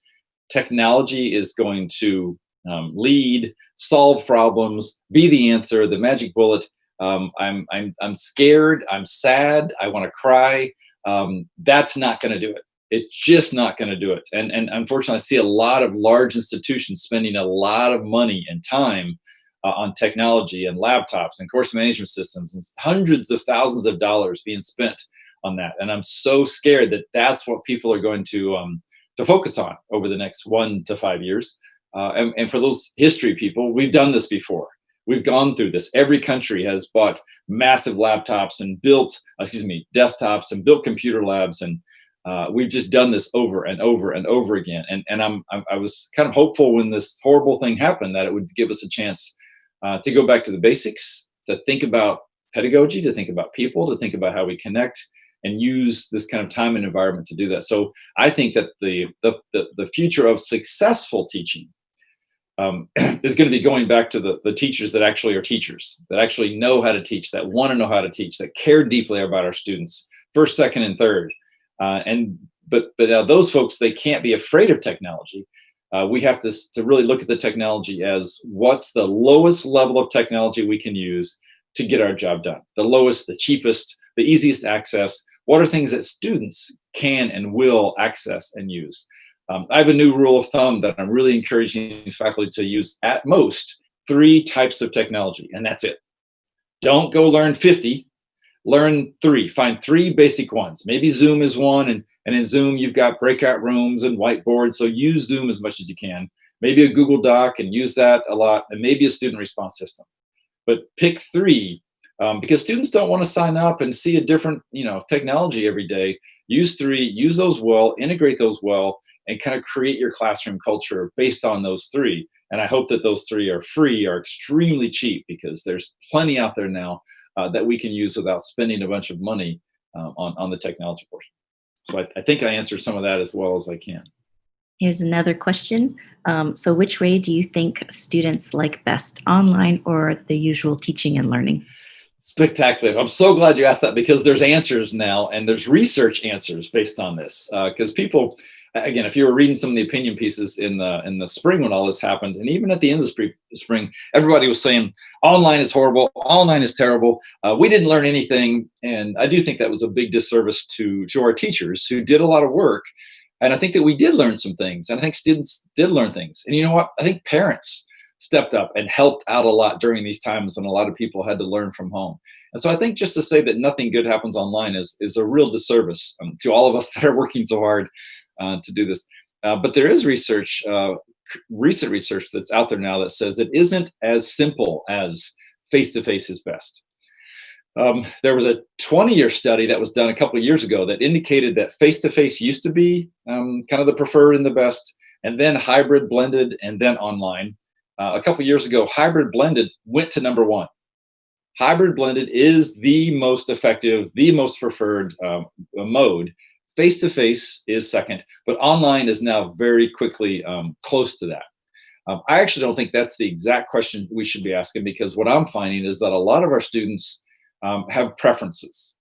technology is going to lead, solve problems, be the answer, the magic bullet, I'm scared, I'm sad, I want to cry. That's not going to do it. It's just not going to do it. And unfortunately, I see a lot of large institutions spending a lot of money and time on technology and laptops and course management systems, and hundreds of thousands of dollars being spent on that. And I'm so scared that that's what people are going to focus on over the next 1 to 5 years. And for those history people, we've done this before. We've gone through this. Every country has bought massive laptops and built, desktops and built computer labs, and we've just done this over and over and over again. And I was kind of hopeful when this horrible thing happened that it would give us a chance to go back to the basics, to think about pedagogy, to think about people, to think about how we connect and use this kind of time and environment to do that. So I think that the future of successful teaching is going to be going back to the teachers that actually are teachers, that actually know how to teach, that want to know how to teach, that care deeply about our students, first, second, and third. But those folks, they can't be afraid of technology. We have to really look at the technology as what's the lowest level of technology we can use to get our job done. The lowest, the cheapest, the easiest access. What are things that students can and will access and use? I have a new rule of thumb that I'm really encouraging faculty to use at most 3 types of technology, and that's it. Don't go learn 50. Learn 3. Find 3 basic ones. Maybe Zoom is one, and in Zoom you've got breakout rooms and whiteboards, so use Zoom as much as you can. Maybe a Google Doc and use that a lot, and maybe a student response system. But pick 3 because students don't want to sign up and see a different technology every day. Use 3, use those well, integrate those well, and kind of create your classroom culture based on those 3. And I hope that those 3 are free, are extremely cheap, because there's plenty out there now that we can use without spending a bunch of money on the technology portion. So I think I answered some of that as well as I can. Here's another question. So which way do you think students like best, online or the usual teaching and learning? Spectacular. I'm so glad you asked that, because there's answers now, and there's research answers based on this. Because people, again, if you were reading some of the opinion pieces in the spring when all this happened, and even at the end of the spring, everybody was saying online is horrible, online is terrible. We didn't learn anything, and I do think that was a big disservice to our teachers who did a lot of work. And I think that we did learn some things, and I think students did learn things. And you know what? I think parents stepped up and helped out a lot during these times when a lot of people had to learn from home. And so I think just to say that nothing good happens online is a real disservice to all of us that are working so hard to do this. But there is research, recent research that's out there now that says it isn't as simple as face-to-face is best. There was a 20-year study that was done a couple of years ago that indicated that face-to-face used to be kind of the preferred and the best, and then hybrid, blended, and then online. A couple of years ago, hybrid blended went to number 1. Hybrid blended is the most effective, the most preferred mode. Face-to-face is second, but online is now very quickly close to that. I actually don't think that's the exact question we should be asking, because what I'm finding is that a lot of our students have preferences.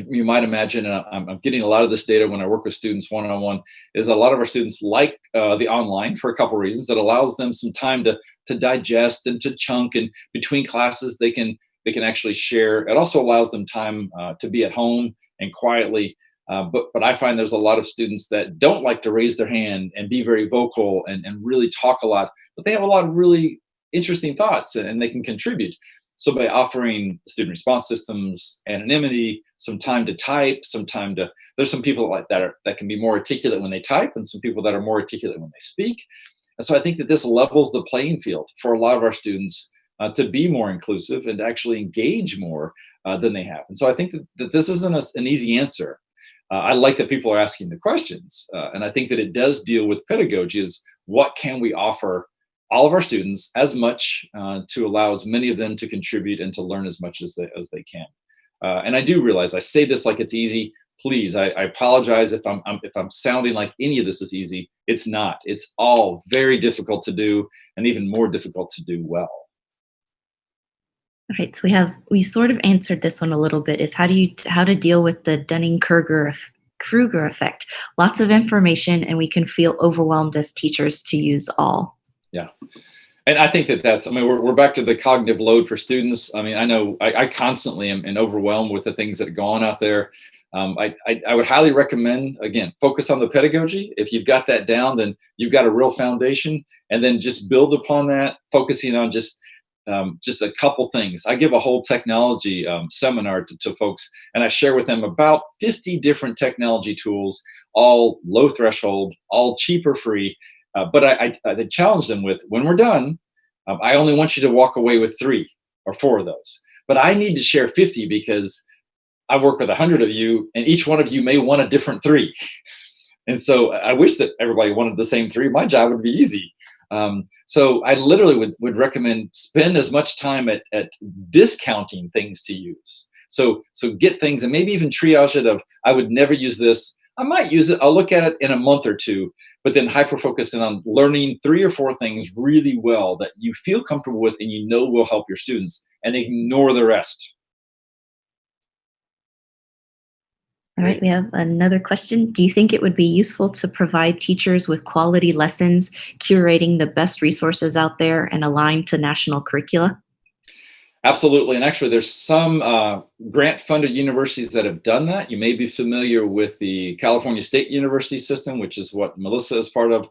You might imagine, and I'm getting a lot of this data when I work with students one-on-one, is that a lot of our students like the online for a couple of reasons. That allows them some time to digest and to chunk, and between classes they can actually share. It also allows them time to be at home and quietly But I find there's a lot of students that don't like to raise their hand and be very vocal and really talk a lot, but they have a lot of really interesting thoughts and they can contribute. So by offering student response systems, anonymity, some time to type, there's some people like that can be more articulate when they type and some people that are more articulate when they speak. And so I think that this levels the playing field for a lot of our students to be more inclusive and to actually engage more than they have. And so I think that this isn't an easy answer. I like that people are asking the questions. And I think that it does deal with pedagogy is what can we offer all of our students as much to allow as many of them to contribute and to learn as much as they can. And I do realize I say this like it's easy. Please, I apologize if I'm sounding like any of this is easy. It's not. It's all very difficult to do and even more difficult to do well. All right, so we sort of answered this one a little bit, is how to deal with the Dunning-Kruger effect. Lots of information and we can feel overwhelmed as teachers to use all. Yeah. And I think we're back to the cognitive load for students. I mean, I know I constantly am overwhelmed with the things that go on out there. I would highly recommend, again, focus on the pedagogy. If you've got that down, then you've got a real foundation, and then just build upon that, focusing on just a couple things. I give a whole technology seminar to folks, and I share with them about 50 different technology tools, all low threshold, all cheap or free. But I challenge them with, when we're done, I only want you to walk away with 3 or 4 of those. But I need to share 50 because I work with 100 of you, and each one of you may want a different 3. And so I wish that everybody wanted the same 3. My job would be easy. So I literally would recommend spend as much time at discounting things to use. So get things and maybe even triage it of, I would never use this. I might use it. I'll look at it in a month or 2, but then hyper-focusing on learning 3 or 4 things really well that you feel comfortable with and you know will help your students, and ignore the rest. All right, we have another question. Do you think it would be useful to provide teachers with quality lessons, curating the best resources out there and aligned to national curricula? Absolutely. And actually, there's some grant-funded universities that have done that. You may be familiar with the California State University system, which is what Melissa is part of.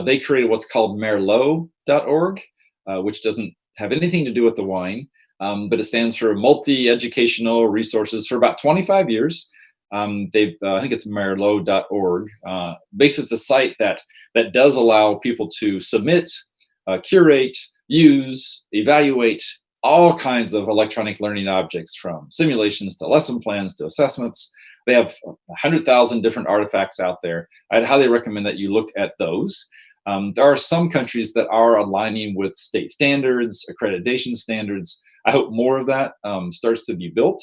They created what's called merlot.org, which doesn't have anything to do with the wine, but it stands for Multi-Educational Resources for about 25 years. I think it's merlot.org. Basically, it's a site that does allow people to submit, curate, use, evaluate all kinds of electronic learning objects, from simulations to lesson plans to assessments. They have 100,000 different artifacts out there. I'd highly recommend that you look at those. There are some countries that are aligning with state standards, accreditation standards. I hope more of that starts to be built.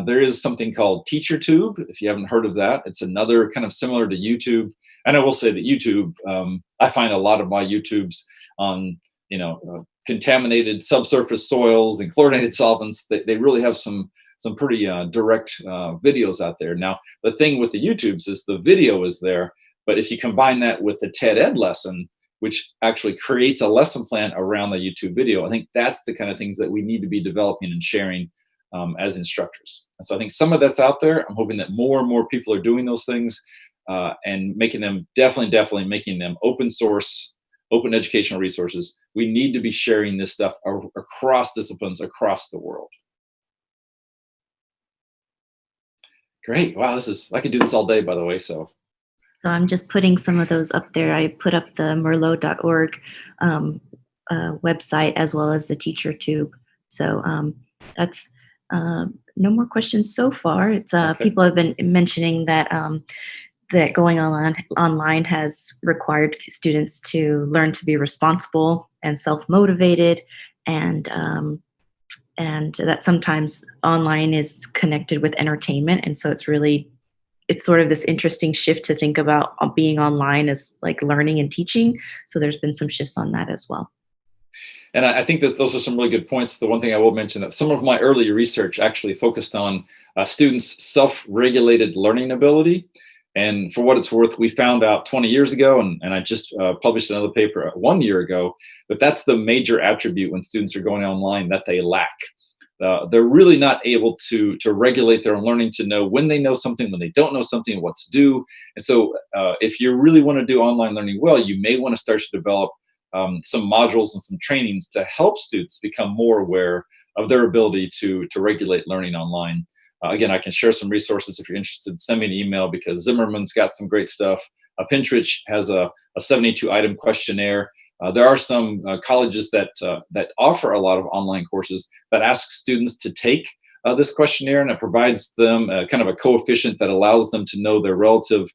There is something called TeacherTube, if you haven't heard of that. It's another kind of similar to YouTube. And I will say that YouTube, I find a lot of my YouTubes on, contaminated subsurface soils and chlorinated solvents. They really have some pretty direct videos out there. Now, the thing with the YouTubes is the video is there, but if you combine that with the TED Ed lesson, which actually creates a lesson plan around the YouTube video, I think that's the kind of things that we need to be developing and sharing as instructors. And so I think some of that's out there. I'm hoping that more and more people are doing those things and making them, definitely making them open source, open educational resources. We need to be sharing this stuff across disciplines, across the world. Great. Wow, I could do this all day, by the way. So I'm just putting some of those up there. I put up the merlot.org website as well as the TeacherTube. So that's no more questions so far. It's okay. People have been mentioning that that going online has required students to learn to be responsible and self-motivated, and that sometimes online is connected with entertainment, and so it's sort of this interesting shift to think about being online as like learning and teaching. So there's been some shifts on that as well. And I think that those are some really good points. The one thing I will mention, that some of my early research actually focused on students' self-regulated learning ability. And for what it's worth, we found out 20 years ago, and I just published another paper 1 year ago, that that's the major attribute when students are going online that they lack. they're really not able to regulate their own learning, to know when they know something, when they don't know something, what to do. And so if you really want to do online learning well, you may want to start to develop some modules and some trainings to help students become more aware of their ability to regulate learning online. Again, I can share some resources if you're interested. Send me an email, because Zimmerman's got some great stuff. Pinterich has a 72-item questionnaire. There are some colleges that offer a lot of online courses that ask students to take this questionnaire, and it provides them kind of a coefficient that allows them to know their relative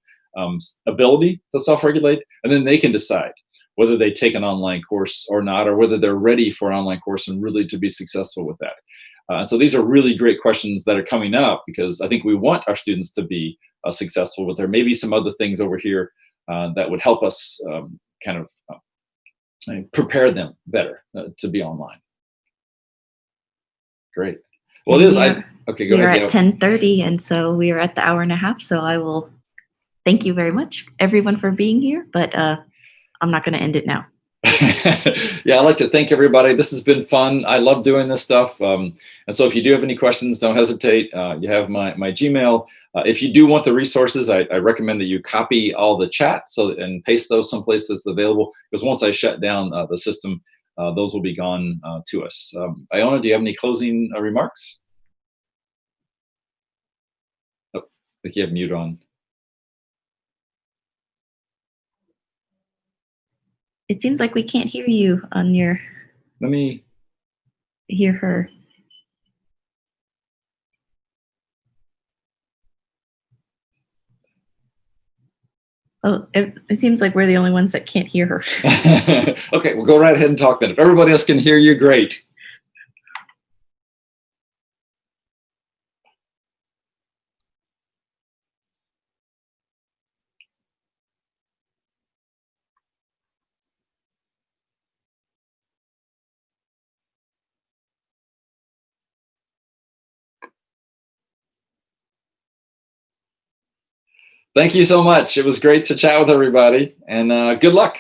ability to self-regulate, and then they can decide whether they take an online course or not, or whether they're ready for an online course and really to be successful with that. So these are really great questions that are coming up, because I think we want our students to be successful, but there may be some other things over here that would help us kind of prepare them better to be online. Great. Well, it is. Okay, go ahead. We are at 10:30, and so we are at the hour and a half. So I will thank you very much, everyone, for being here. But I'm not going to end it now. Yeah, I'd like to thank everybody. This has been fun. I love doing this stuff. And so if you do have any questions, don't hesitate. You have my Gmail. If you do want the resources, I recommend that you copy all the chat and paste those someplace that's available, because once I shut down the system, those will be gone to us. Iona, do you have any closing remarks? Oh, I think you have mute on. It seems like we can't hear you on your. Let me hear her. Oh, it seems like we're the only ones that can't hear her. Okay, well, go right ahead and talk then. If everybody else can hear you, great. Thank you so much. It was great to chat with everybody, and good luck.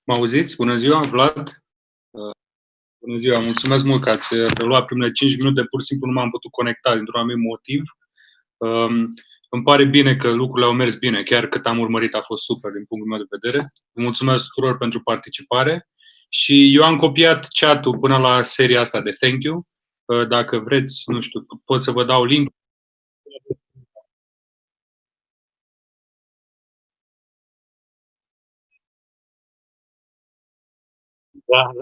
Mă auziți? Bună ziua, Vlad. Bună ziua, mulțumesc mult că ați preluat primele 5 minute. Pur și simplu nu m-am putut conecta dintr-un anumit motiv. Îmi pare bine că lucrurile au mers bine. Chiar cât am urmărit a fost super din punctul meu de vedere. Vă mulțumesc tuturor pentru participare. Și eu am copiat chat-ul până la seria asta de thank you. Dacă vreți, nu știu, pot să vă dau link. Da.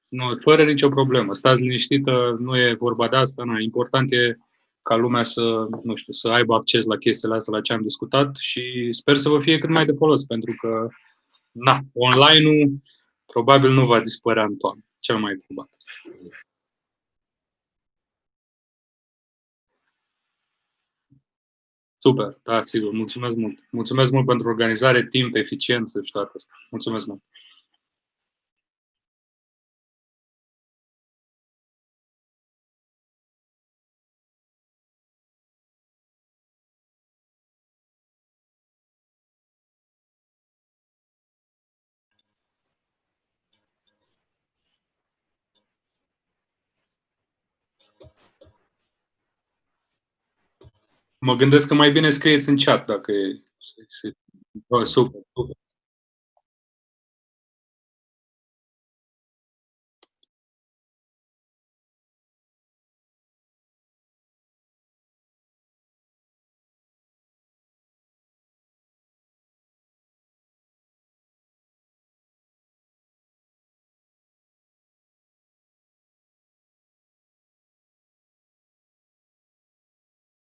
Nu, fără nicio problemă. Stați liniștită, nu e vorba de asta. Nu. Important e ca lumea să, nu știu, să aibă acces la chestiile astea, la ce am discutat, și sper să vă fie cât mai de folos, pentru că online-ul probabil nu va dispărea în toamnă, cel mai probabil. Super, da, sigur, mulțumesc mult. Mulțumesc mult pentru organizare, timp, eficiență și toate astea. Mulțumesc mult. Mă gândesc că mai bine scrieți în chat dacă e. Super, super.